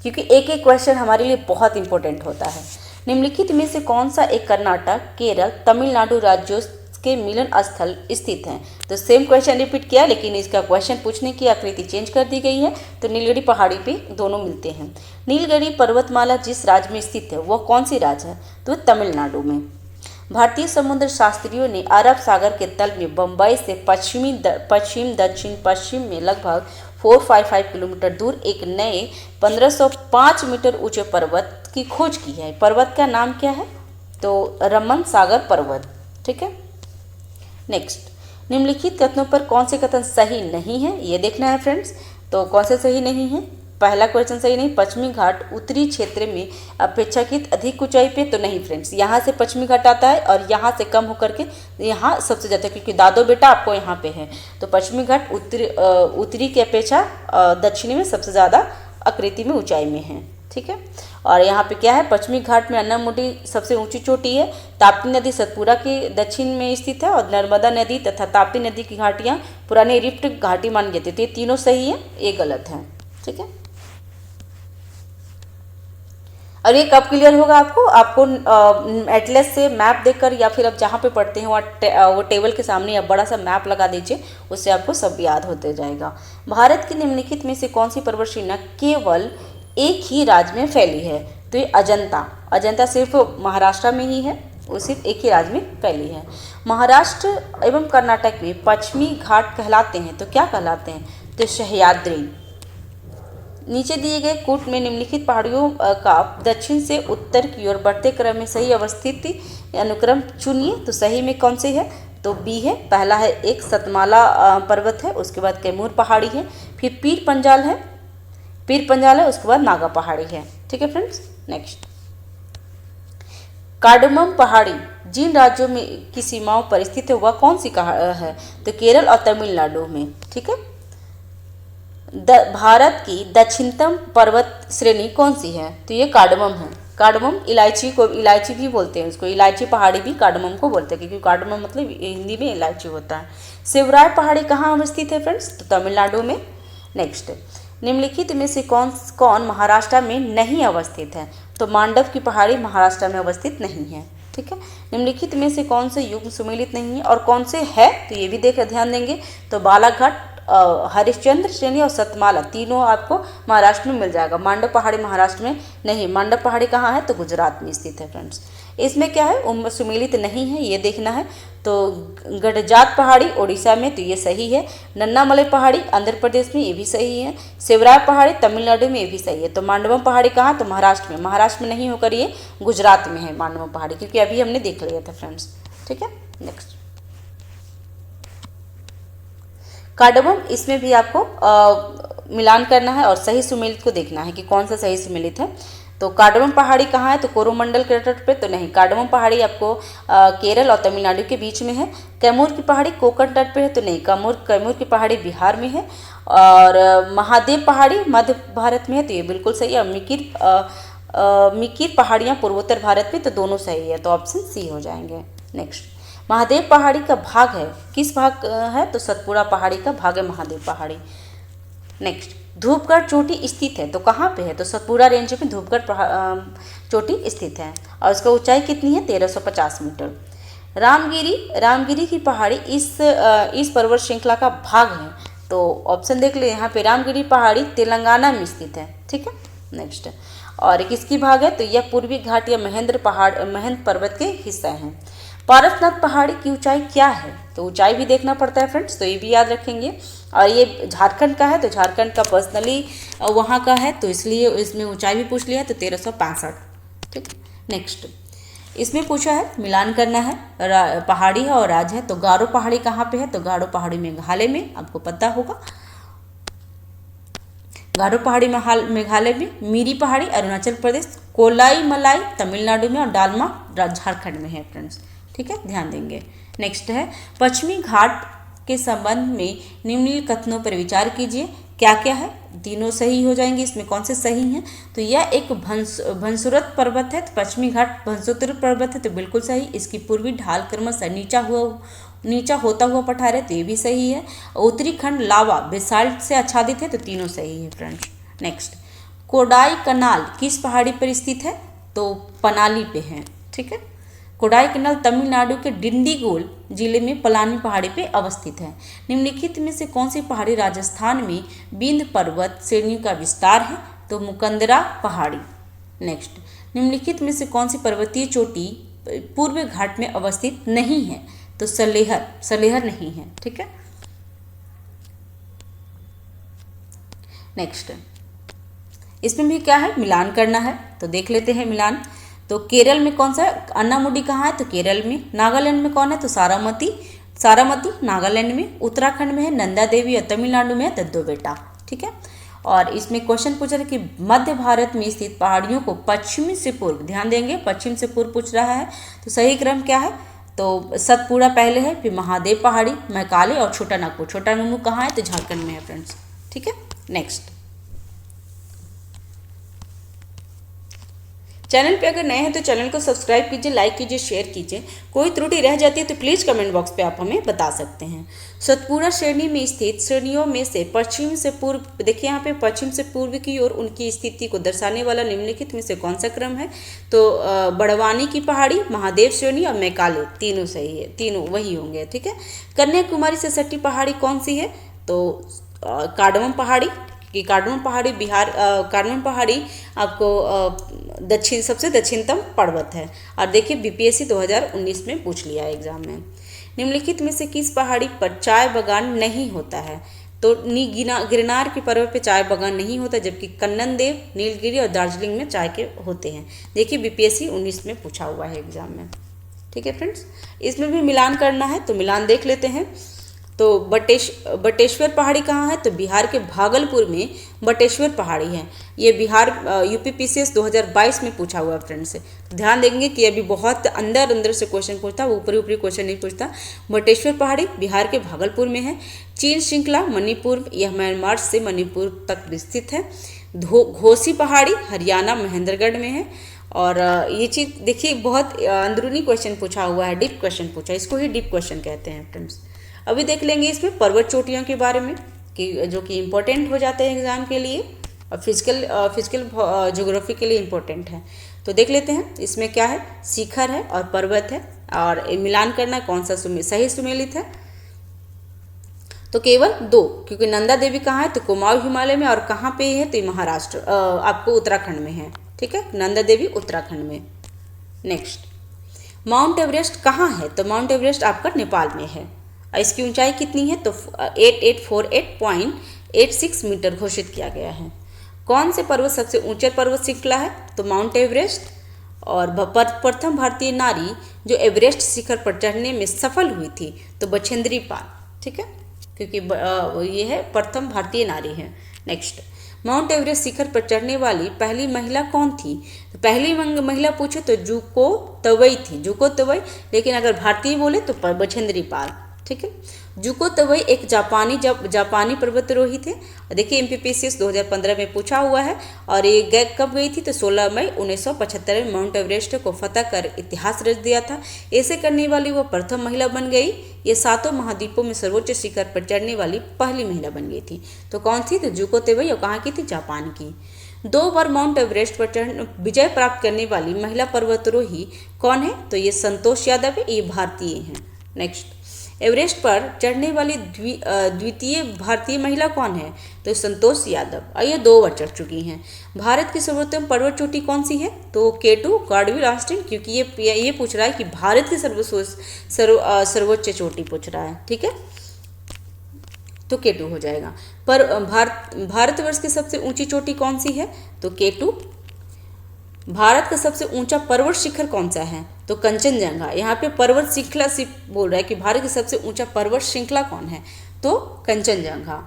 क्योंकि एक एक क्वेश्चन हमारे लिए बहुत इंपॉर्टेंट होता है। निम्नलिखित में से कौन सा एक कर्नाटक, केरल, तमिलनाडु राज्यों के मिलन स्थल स्थित हैं? तो सेम क्वेश्चन रिपीट किया, लेकिन इसका क्वेश्चन पूछने की आकृति चेंज कर दी गई है। तो नीलगिरी पहाड़ी पे दोनों मिलते हैं। नीलगिरी पर्वतमाला जिस राज्य में स्थित है वह कौन सी राज्य है? तो तमिलनाडु में। भारतीय समुद्र शास्त्रियों ने अरब सागर के तल में बंबई से पश्चिम दक्षिण पश्चिम में लगभग 455 किलोमीटर दूर एक नए 1505 मीटर ऊंचे पर्वत की खोज की है। पर्वत का नाम क्या है? तो रमन सागर पर्वत। ठीक है, नेक्स्ट, निम्नलिखित कथनों पर कौन से कथन सही नहीं है ये देखना है फ्रेंड्स। तो कौन से सही नहीं है? पहला क्वेश्चन सही नहीं, पश्चिमी घाट उत्तरी क्षेत्र में अपेक्षाकृत अधिक ऊंचाई पे। तो नहीं फ्रेंड्स, यहाँ से पश्चिमी घाट आता है और यहाँ से कम होकर के यहाँ सबसे ज़्यादा, क्योंकि दादो बेटा आपको यहाँ पे है। तो पश्चिमी घाट उत्तरी की अपेक्षा दक्षिणी में सबसे ज़्यादा आकृति में ऊंचाई में है। ठीक है, और यहाँ पे क्या है? पश्चिमी घाट में अन्नामुडी सबसे ऊंची चोटी है। ताप्ती नदी सतपुड़ा के दक्षिण में स्थित है और नर्मदा नदी तथा ताप्ती नदी की घाटियाँ पुराने रिफ्ट घाटी मानी जाती है। तो ये तीनों सही है, ये गलत है। ठीक है, और ये कब क्लियर होगा आपको एटलस से मैप देखकर या फिर आप जहाँ पे पढ़ते हैं वहाँ वो टेबल के सामने आप बड़ा सा मैप लगा दीजिए, उससे आपको सब याद होते जाएगा। भारत की निम्नलिखित में से कौन सी पर्वत श्रेणी केवल एक ही राज्य में फैली है? तो ये अजंता सिर्फ महाराष्ट्र में ही है, वो सिर्फ एक ही राज्य में फैली है। महाराष्ट्र एवं कर्नाटक में पश्चिमी घाट कहलाते हैं, तो क्या कहलाते हैं? तो सह्याद्री। नीचे दिए गए कूट में निम्नलिखित पहाड़ियों का दक्षिण से उत्तर की ओर बढ़ते क्रम में सही अवस्थित अनुक्रम चुनिए। तो सही में कौन से है? तो बी है। पहला है एक सतमाला पर्वत है, उसके बाद कैमूर पहाड़ी है, फिर पीर पंजाल है, उसके बाद नागा पहाड़ी है। ठीक है फ्रेंड्स, नेक्स्ट, कार्डमम पहाड़ी जिन राज्यों में की सीमाओं पर स्थित है वह कौन सी है? तो केरल और तमिलनाडु में। ठीक है, भारत की दक्षिणतम पर्वत श्रेणी कौन सी है? तो ये कार्डमम है। कार्डमम इलायची भी बोलते हैं, उसको इलायची पहाड़ी भी कार्डमम को बोलते हैं, क्योंकि कार्डमम मतलब हिंदी में इलायची होता है। शिवराय पहाड़ी कहाँ अवस्थित है फ्रेंड्स? तो तमिलनाडु में। नेक्स्ट, निम्नलिखित में से कौन महाराष्ट्र में नहीं अवस्थित है? तो मांडव की पहाड़ी महाराष्ट्र में अवस्थित नहीं है। ठीक है। निम्नलिखित में से कौन से युग्म सुमेलित नहीं है और कौन से है, तो ये भी ध्यान देंगे। तो बालाघाट, हरिश्चंद्र श्रेणी और सतमाला तीनों आपको महाराष्ट्र में मिल जाएगा। मांडव पहाड़ी महाराष्ट्र में नहीं, मांडव पहाड़ी कहाँ है, तो गुजरात में स्थित है फ्रेंड्स। इसमें क्या है, सुमेलित नहीं है, ये देखना है। तो गडजात पहाड़ी ओडिशा में, तो ये सही है। नन्नामलई पहाड़ी आंध्र प्रदेश में, ये भी सही है। शिवराय पहाड़ी तमिलनाडु में, ये भी सही है। तो मांडवम पहाड़ी कहाँ, तो महाराष्ट्र में। महाराष्ट्र में नहीं होकर ये गुजरात में है मांडवम पहाड़ी, क्योंकि अभी हमने देख लिया था फ्रेंड्स। ठीक है, नेक्स्ट कार्डमम, इसमें भी आपको मिलान करना है और सही सुमेलित को देखना है कि कौन सा सही सुमेलित है। तो कार्डमम पहाड़ी कहाँ है, तो कोरोमंडल के तट पे, तो नहीं, कार्डमम पहाड़ी आपको केरल और तमिलनाडु के बीच में है। कैमूर की पहाड़ी कोंकण तट पे है, तो नहीं, कैमूर की पहाड़ी बिहार में है। और महादेव पहाड़ी मध्य भारत में है, तो ये बिल्कुल सही है। और मिकिर पहाड़ियाँ पूर्वोत्तर भारत में, तो दोनों सही है, तो ऑप्शन सी हो जाएंगे। नेक्स्ट, महादेव पहाड़ी का भाग है, किस भाग है, तो सतपुड़ा पहाड़ी का भाग है महादेव पहाड़ी। नेक्स्ट, धूपगढ़ चोटी स्थित है, तो कहाँ पे है, तो सतपुड़ा रेंज में धूपगढ़ चोटी स्थित है। और इसका ऊंचाई कितनी है, 1350 मीटर। रामगिरी की पहाड़ी इस पर्वत श्रृंखला का भाग है, तो ऑप्शन देख ले यहाँ पे, रामगिरी पहाड़ी तेलंगाना में स्थित है। ठीक है, नेक्स्ट, और किसकी भाग है, तो यह पूर्वी घाट या महेंद्र पर्वत के हिस्सा है। पारसनाथ पहाड़ी की ऊंचाई क्या है, तो ऊंचाई भी देखना पड़ता है फ्रेंड्स, तो ये भी याद रखेंगे। और ये झारखंड का है, तो झारखंड का पर्सनली वहाँ का है, तो इसलिए इसमें ऊंचाई भी पूछ लिया है, तो 1365। ठीक, नेक्स्ट, इसमें पूछा है मिलान करना है, पहाड़ी है और राज्य है। तो गारो पहाड़ी कहाँ पे है, तो गारो पहाड़ी मेघालय में, आपको पता होगा। गारो पहाड़ी मेघालय में, मीरी पहाड़ी अरुणाचल प्रदेश, कोलाई मलाई तमिलनाडु में और डालमा झारखंड में है फ्रेंड्स। ठीक है, ध्यान देंगे। नेक्स्ट है, पश्चिमी घाट के संबंध में निम्नलिखित कथनों पर विचार कीजिए। क्या क्या है, तीनों सही हो जाएंगे। इसमें कौन से सही हैं, तो यह एक भंसुरत पर्वत है, तो पश्चिमी घाट भंसुरत पर्वत है, तो बिल्कुल सही। इसकी पूर्वी ढाल क्रमशः नीचा होता हुआ पठार है, तो ये भी सही है। उत्तरी खंड लावा बेसाल्ट से आच्छादित है, तो तीनों सही है फ्रेंड्स। नेक्स्ट, कोडाई कनाल किस पहाड़ी पर स्थित है, तो पनाली पे है। ठीक है, कोडाई कनाल तमिलनाडु के डिंडीगुल जिले में पलानी पहाड़ी पे अवस्थित है। निम्नलिखित में से कौन सी पहाड़ी राजस्थान में विंध्य पर्वत श्रेणी का विस्तार है, तो मुकंदरा पहाड़ी। नेक्स्ट, निम्नलिखित में से कौन सी पर्वतीय चोटी पूर्व घाट में अवस्थित नहीं है, तो सलेहर नहीं है। ठीक है, नेक्स्ट, इसमें भी क्या है, मिलान करना है, तो देख लेते हैं मिलान। तो केरल में कौन सा, अन्नामुडी कहाँ है, तो केरल में। नागालैंड में कौन है, तो सारामती नागालैंड में। उत्तराखंड में है नंदा देवी और तमिलनाडु में है दद्दोबेटा। ठीक है, और इसमें क्वेश्चन पूछ रहा है कि मध्य भारत में स्थित पहाड़ियों को पश्चिमी से पूर्व, ध्यान देंगे, पश्चिम से पूर्व पूछ रहा है, तो सही क्रम क्या है, तो सतपुड़ा पहले है, फिर महादेव पहाड़ी, मैकाले और छोटा नागपुर। छोटा नागपुर कहाँ है, तो झारखंड में है फ्रेंड्स। ठीक है, नेक्स्ट, चैनल पे अगर नए हैं तो चैनल को सब्सक्राइब कीजिए, लाइक कीजिए, शेयर कीजिए। कोई त्रुटि रह जाती है तो प्लीज़ कमेंट बॉक्स पे आप हमें बता सकते हैं। सतपुड़ा श्रेणी में स्थित श्रेणियों में से पश्चिम से पूर्व, देखिए यहाँ पे पश्चिम से पूर्व की ओर उनकी स्थिति को दर्शाने वाला निम्नलिखित में से कौन सा क्रम है, तो बड़वानी की पहाड़ी, महादेव श्रेणी और मैकाले, तीनों सही है, तीनों वही होंगे। ठीक है, कन्याकुमारी से सटी पहाड़ी कौन सी है, तो कार्डमम पहाड़ी, कि कार्डमम पहाड़ी बिहार, कार्डमम पहाड़ी आपको सबसे दक्षिणतम पर्वत है। और देखिए बीपीएससी 2019 में पूछ लिया है एग्जाम में। निम्नलिखित में से किस पहाड़ी पर चाय बागान नहीं होता है, तो गिरनार के पर्वत पे चाय बागान नहीं होता, जबकि कन्नन देव, नीलगिरी और दार्जिलिंग में चाय के होते हैं। देखिए बीपीएससी 19 में पूछा हुआ है एग्जाम में। ठीक है फ्रेंड्स, इसमें भी मिलान करना है, तो मिलान देख लेते हैं। तो बटेश्वर पहाड़ी कहाँ है, तो बिहार के भागलपुर में बटेश्वर पहाड़ी है। ये बिहार यूपीपीसीएस 2022 में पूछा हुआ है फ्रेंड्स। ध्यान देंगे कि अभी बहुत अंदर से क्वेश्चन पूछता, वो ऊपरी क्वेश्चन नहीं पूछता। बटेश्वर पहाड़ी बिहार के भागलपुर में है। चीन श्रृंखला मणिपुर, यह म्यांमार से मणिपुर तक विस्तृत है। घोसी पहाड़ी हरियाणा महेंद्रगढ़ में है। और ये चीज़ देखिए बहुत अंदरूनी क्वेश्चन पूछा हुआ है, डीप क्वेश्चन पूछा, इसको ही डीप क्वेश्चन कहते हैं फ्रेंड्स। अभी देख लेंगे इसमें पर्वत चोटियों के बारे में, कि जो कि इम्पोर्टेंट हो जाते हैं एग्जाम के लिए और फिजिकल ज्योग्राफी के लिए इम्पोर्टेंट है। तो देख लेते हैं इसमें क्या है, शिखर है और पर्वत है, और मिलान करना कौन सा सही सुमेलित है। तो केवल 2, क्योंकि नंदा देवी कहाँ है, तो कुमाऊं हिमालय में, और कहाँ पे है, तो ये महाराष्ट्र आपको उत्तराखंड में है। ठीक है, नंदा देवी उत्तराखंड में। नेक्स्ट, माउंट एवरेस्ट कहाँ है, तो माउंट एवरेस्ट आपका नेपाल में है। और इसकी ऊंचाई कितनी है, तो 8848.86 मीटर घोषित किया गया है। कौन से पर्वत सबसे ऊंचे पर्वत श्रृंखला है, तो माउंट एवरेस्ट। और प्रथम भारतीय नारी जो एवरेस्ट शिखर पर चढ़ने में सफल हुई थी, तो बछेंद्री पाल। ठीक है, क्योंकि ये है प्रथम भारतीय नारी है। नेक्स्ट, माउंट एवरेस्ट शिखर पर चढ़ने वाली पहली महिला कौन थी, तो पहली महिला पूछे तो जुको तवई थी, जुको तवई। लेकिन अगर भारतीय बोले तो बछेंद्री पाल। ठीक है, जुको तवई एक जापानी पर्वतारोही थे। देखिए MPPCS 2015 में पूछा हुआ है, और ये कब गई थी, तो 16 मई 1975 में माउंट एवरेस्ट को फतह कर इतिहास रच दिया था। ऐसे करने वाली वो प्रथम महिला बन गई। ये 7 महाद्वीपों में सर्वोच्च शिखर पर चढ़ने वाली पहली महिला बन गई थी। तो कौन थी, तो जुको तवई, और कहाँ की थी, जापान की। 2 बार माउंट एवरेस्ट पर विजय प्राप्त करने वाली महिला पर्वतारोही कौन है, तो ये संतोष यादव है, ये भारतीय हैं। नेक्स्ट, एवरेस्ट पर चढ़ने वाली द्वितीय भारतीय महिला कौन है, तो संतोष यादव, और ये 2 बार चढ़ चुकी हैं। भारत की सर्वोत्तम पर्वत चोटी कौन सी है, तो K2 गार्डविल आस्टिन, क्योंकि ये पूछ रहा है कि भारत की सर्वोच्च चोटी पूछ रहा है। ठीक है, तो K2 हो जाएगा। पर भारतवर्ष की सबसे ऊंची चोटी कौन सी है, तो K2। भारत का सबसे ऊंचा पर्वत शिखर कौन सा है, तो कंचनजंगा। यहाँ पे पर्वत श्रृंखला से बोल रहा है कि भारत की सबसे ऊंचा पर्वत श्रृंखला कौन है, तो कंचनजंगा।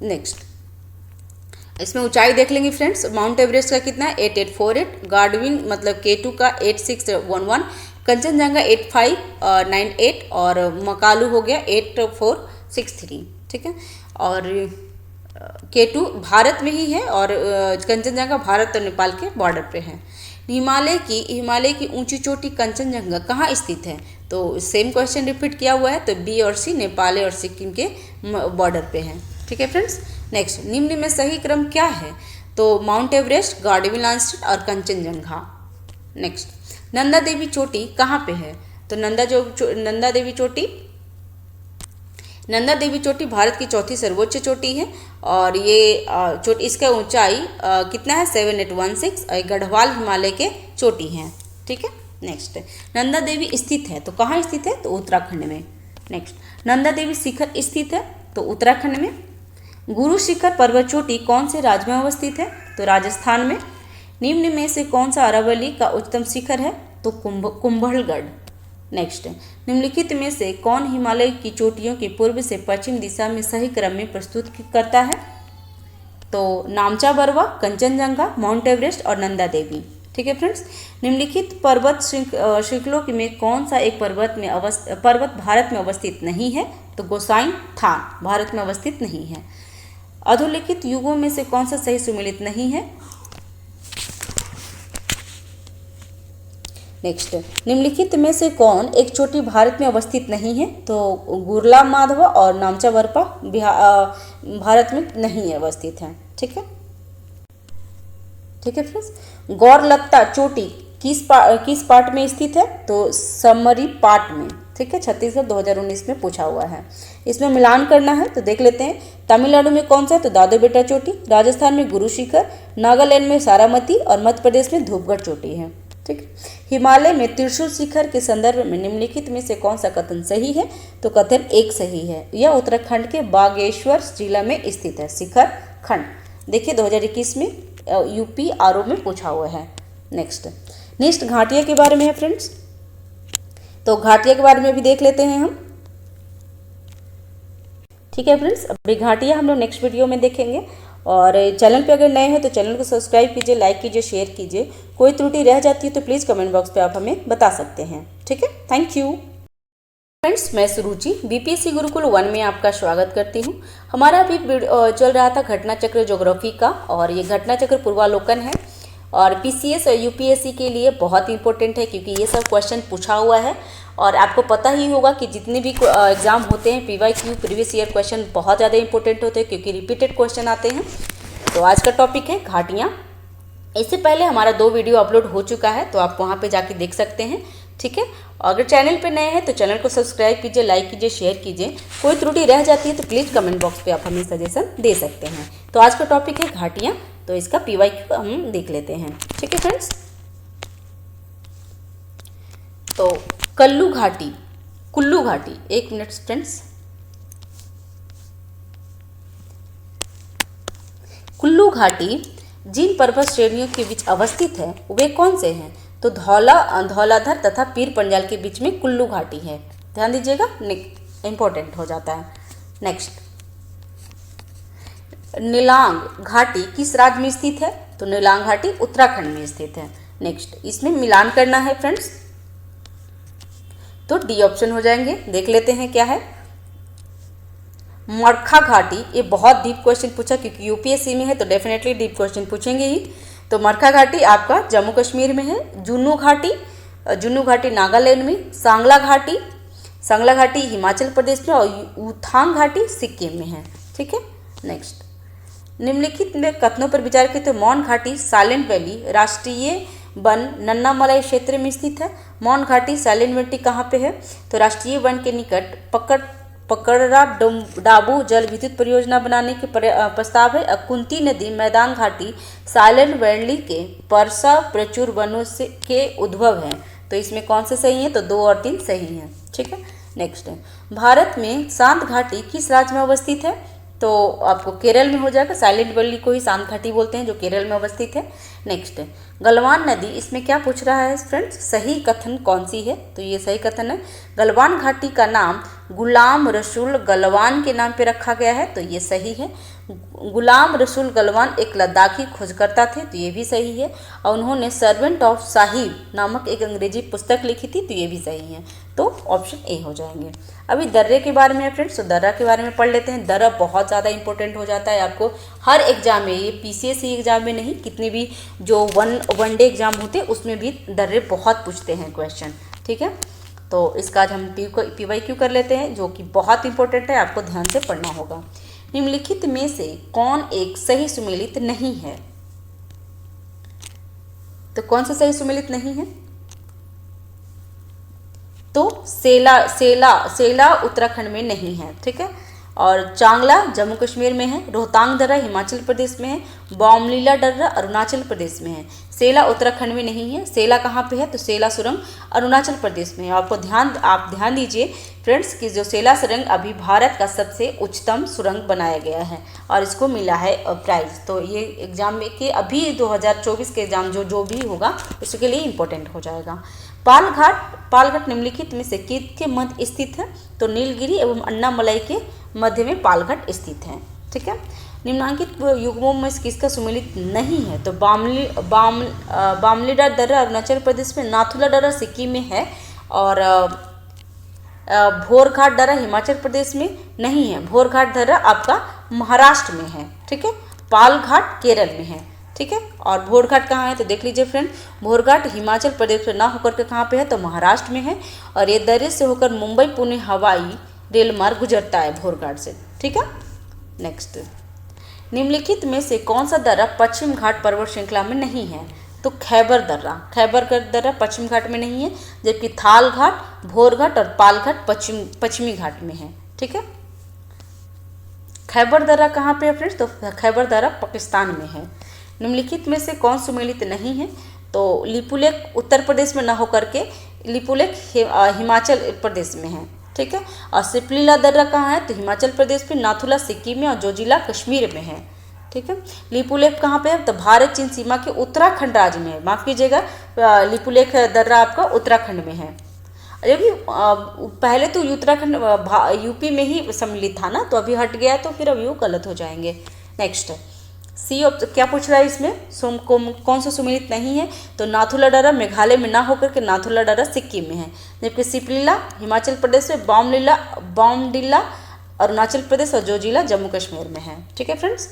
नेक्स्ट, इसमें ऊंचाई देख लेंगे फ्रेंड्स। माउंट एवरेस्ट का कितना है, 8848, गार्डविन मतलब K2 का 8611, कंचनजंगा 8598, और मकालू हो गया 8463। ठीक है, और K2 भारत में ही है, और कंचनजंगा भारत और नेपाल के बॉर्डर पे है। हिमालय की ऊंची चोटी कंचनजंगा कहाँ स्थित है, तो सेम क्वेश्चन रिपीट किया हुआ है, तो B और C नेपाल और सिक्किम के बॉर्डर पे है। ठीक है फ्रेंड्स। नेक्स्ट, निम्न में सही क्रम क्या है, तो माउंट एवरेस्ट, गार्डविन आस्टिन और कंचनजंगा। नेक्स्ट, नंदा देवी चोटी कहाँ पे है, तो नंदा देवी चोटी भारत की चौथी सर्वोच्च चोटी है, और ये चोटी, इसका ऊंचाई कितना है, 7816, और गढ़वाल हिमालय के चोटी हैं। ठीक है। नेक्स्ट, नंदा देवी स्थित है, तो कहाँ स्थित है, तो उत्तराखंड में। नेक्स्ट, नंदा देवी शिखर स्थित है, तो उत्तराखंड में। गुरु शिखर पर्वत चोटी कौन से राज्य में अवस्थित है, तो राजस्थान में। निम्न में से कौन सा अरावली का उच्चतम शिखर है, तो कुंभलगढ़। नेक्स्ट, निम्नलिखित में से कौन हिमालय की चोटियों की पूर्व से पश्चिम दिशा में सही क्रम में प्रस्तुत करता है, तो नामचा बरवा, कंचनजंगा, माउंट एवरेस्ट और नंदा देवी। ठीक है फ्रेंड्स। निम्नलिखित पर्वत श्रृंखलों में कौन सा एक पर्वत भारत में अवस्थित नहीं है, तो गोसाइन थान भारत में अवस्थित नहीं है। अधोलिखित युगों में से कौन सा सही सुमेलित नहीं है। नेक्स्ट, निम्नलिखित में से कौन एक चोटी भारत में अवस्थित नहीं है, तो गुरला माधवा और नामचा बरपा भारत में नहीं अवस्थित है। ठीक है, ठीक है फ्रेंड्स। गौरलत्ता चोटी किस पार्ट में स्थित है, तो समरी पार्ट में। ठीक है, छत्तीसगढ़ 2019 में पूछा हुआ है। इसमें मिलान करना है, तो देख लेते हैं। तमिलनाडु में कौन सा है, तो दादो बेटा चोटी। राजस्थान में गुरु शिखर, नागालैंड में सारामती और मध्य प्रदेश में धूपगढ़ चोटी है। ठीक। हिमालय में त्रिशूल शिखर के संदर्भ में निम्नलिखित में से कौन सा कथन सही है, तो कथन 1 सही है। यह उत्तराखंड के बागेश्वर जिला में स्थित है, शिखर खंड। देखिए 2021 में यूपी आरओ में पूछा हुआ है। नेक्स्ट घाटिया के बारे में है फ्रेंड्स, तो घाटिया के बारे में भी देख लेते हैं हम। ठीक है फ्रेंड्स, अभी घाटिया हम लोग नेक्स्ट वीडियो में देखेंगे। और चैनल पे अगर नए हैं तो चैनल को सब्सक्राइब कीजिए, लाइक कीजिए, शेयर कीजिए। कोई त्रुटि रह जाती है तो प्लीज़ कमेंट बॉक्स पे आप हमें बता सकते हैं। ठीक है, थैंक यू फ्रेंड्स। मैं सुरुचि बीपीएससी गुरुकुल 1 में आपका स्वागत करती हूँ। हमारा अभी चल रहा था घटना चक्र ज्योग्राफी का, और ये घटना चक्र पूर्वालोकन है और पीसीएस और यूपीएससी के लिए बहुत इंपॉर्टेंट है, क्योंकि ये सब क्वेश्चन पूछा हुआ है। और आपको पता ही होगा कि जितने भी एग्जाम होते हैं पीवाईक्यू प्रीवियस ईयर क्वेश्चन बहुत ज़्यादा इंपॉर्टेंट होते हैं, क्योंकि रिपीटेड क्वेश्चन आते हैं। तो आज का टॉपिक है घाटियाँ। इससे पहले हमारा 2 वीडियो अपलोड हो चुका है, तो आप वहाँ पे जाके देख सकते हैं। ठीक है, अगर चैनल पे नए हैं तो चैनल को सब्सक्राइब कीजिए, लाइक कीजिए, शेयर कीजिए। कोई त्रुटि रह जाती है तो प्लीज़ कमेंट बॉक्स पे आप हमें सजेशन दे सकते हैं। तो आज का टॉपिक है घाटियाँ, तो इसका PYQ हम देख लेते हैं। ठीक है फ्रेंड्स, तो कुल्लू घाटी, एक मिनट फ्रेंड्स। कुल्लू घाटी जिन पर्वत श्रेणियों के बीच अवस्थित है वे कौन से हैं? तो धौलाधर तथा पीर पंजाल के बीच में कुल्लू घाटी है। ध्यान दीजिएगा, इंपॉर्टेंट हो जाता है। नेक्स्ट, नीलांग घाटी किस राज्य में स्थित है? तो नीलांग घाटी उत्तराखंड में स्थित है। नेक्स्ट, इसमें मिलान करना है फ्रेंड्स, तो डी ऑप्शन हो जाएंगे। देख लेते हैं क्या है। मरखा घाटी, ये बहुत डीप क्वेश्चन पूछा क्योंकि यूपीएससी में है तो डेफिनेटली डीप क्वेश्चन पूछेंगे ही। तो मरखा घाटी आपका जम्मू कश्मीर में है। जुन्नू घाटी नागालैंड में। सांगला घाटी हिमाचल प्रदेश में और यूथांग घाटी सिक्किम में है। ठीक है, नेक्स्ट, निम्नलिखित में कथनों पर विचार करें तो मौन घाटी साइलेंट वैली राष्ट्रीय वन नन्नामलाई क्षेत्र में स्थित है। मौन घाटी साइलेंट वैली कहाँ पे है? तो राष्ट्रीय वन के निकट पकड़रा डाबू जल विद्युत परियोजना बनाने के प्रस्ताव है। कुंती नदी मैदान घाटी साइलेंट वैली के परसा प्रचुर वनों से के उद्भव है। तो इसमें कौन से सही है? तो 2 और 3 सही हैं। ठीक है, नेक्स्ट है, भारत में शांत घाटी किस राज्य में अवस्थित है? तो आपको केरल में हो जाएगा। साइलेंट वैली को ही शांत घाटी बोलते हैं जो केरल में अवस्थित है। नेक्स्ट है, गलवान नदी, इसमें क्या पूछ रहा है फ्रेंड्स? सही कथन कौन सी है? तो ये सही कथन है। गलवान घाटी का नाम गुलाम रसूल गलवान के नाम पे रखा गया है, तो ये सही है। गुलाम रसूल गलवान एक लद्दाखी खोजकर्ता थे, तो ये भी सही है। और उन्होंने सर्वेंट ऑफ साहिब नामक एक अंग्रेजी पुस्तक लिखी थी, तो ये भी सही है। तो ऑप्शन ए हो जाएंगे। अभी दर्रे के बारे में है फ्रेंड्स, तो दर्रा के बारे में पढ़ लेते हैं। दर्रा बहुत ज़्यादा इंपॉर्टेंट हो जाता है आपको हर एग्जाम में, ये PCSE एग्जाम में नहीं, कितने भी जो वन डे एग्जाम होते हैं उसमें भी दर्रे बहुत पूछते हैं क्वेश्चन। ठीक है, तो इसका आज हम PYQ कर लेते हैं जो कि बहुत इंपॉर्टेंट है, आपको ध्यान से पढ़ना होगा। निम्नलिखित में से कौन एक सही सुमेलित नहीं है? तो कौन सा सही सुमेलित नहीं है? तो सेला उत्तराखंड में नहीं है। ठीक है, और चांगला जम्मू कश्मीर में है। रोहतांग दर्रा हिमाचल प्रदेश में है। बॉमलीला दर्रा अरुणाचल प्रदेश में है। सेला उत्तराखंड में नहीं है। सेला कहाँ पे है? तो सेला सुरंग अरुणाचल प्रदेश में है। आप ध्यान दीजिए फ्रेंड्स कि जो सेला सुरंग अभी भारत का सबसे उच्चतम सुरंग बनाया गया है और इसको मिला है प्राइज। तो ये एग्जाम में कि अभी 2024 के एग्जाम जो भी होगा उसके लिए इम्पोर्टेंट हो जाएगा। पालघाट निम्नलिखित में से किसके मध्य स्थित है? तो नीलगिरी एवं अन्नामलाई के मध्य में पालघाट स्थित है। ठीक है, निम्नांकित युग्मों में से किसका सुमेलित नहीं है? तो बामलीडा दर्रा अरुणाचल प्रदेश में, नाथुला दर्रा सिक्किम में है और भोरघाट दर्रा हिमाचल प्रदेश में नहीं है। भोरघाट दर्रा आपका महाराष्ट्र में है। ठीक है, पालघाट केरल में है। ठीक है, और भोरघाट कहाँ है? तो देख लीजिए फ्रेंड, भोरघाट हिमाचल प्रदेश में ना होकर के कहाँ पे है? तो महाराष्ट्र में है और ये दर्रे से होकर मुंबई पुणे हवाई रेल मार्ग गुजरता है भोरघाट से। ठीक है, नेक्स्ट, निम्नलिखित में से कौन सा दर्रा पश्चिम घाट पर्वत श्रृंखला में नहीं है? तो खैबर दर्रा पश्चिम घाट में नहीं है, जबकि थाल घाट, भोरघाट और पालघाट पश्चिमी घाट में है। ठीक है, खैबर दर्रा कहाँ पे है फ्रेंड्स? तो खैबर दर्रा पाकिस्तान में है। निम्नलिखित में से कौन सुमेलित नहीं है? तो लिपुलेख उत्तर प्रदेश में न होकर के लिपुलेख हिमाचल प्रदेश में है। ठीक है, और सिपलीला दर्रा कहाँ है? तो हिमाचल प्रदेश में, नाथुला सिक्किम में और जोजिला कश्मीर में है। ठीक है, लिपुलेख कहाँ पे है? तो भारत चीन सीमा के उत्तराखंड राज्य में है। माफ कीजिएगा, लिपुलेख दर्रा आपका उत्तराखंड में है। अभी पहले तो उत्तराखंड यूपी में ही सम्मिलित था ना, तो अभी हट गया तो फिर अभी वो गलत हो जाएंगे। नेक्स्ट, सी क्या पूछ रहा है इसमें? कौन सा सुमेलित नहीं है? तो नाथुला दर्रा मेघालय में ना होकर के नाथुला दर्रा सिक्किम में है, जबकि सिपलीला हिमाचल प्रदेश में, बॉमडिला अरुणाचल प्रदेश और जोजिला जम्मू कश्मीर में है। ठीक है फ्रेंड्स,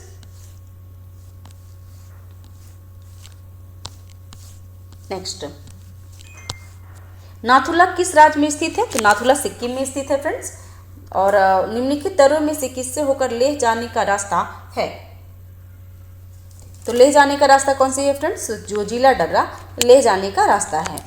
नेक्स्ट, नाथुला किस राज्य में स्थित है? तो नाथुला सिक्किम में स्थित है फ्रेंड्स। और निम्नलिखित दर्रों में से किससे होकर लेह जाने का रास्ता है? तो ले जाने का रास्ता कौन सी है फ्रेंड्स? जोजिला दर्रा ले जाने का रास्ता है।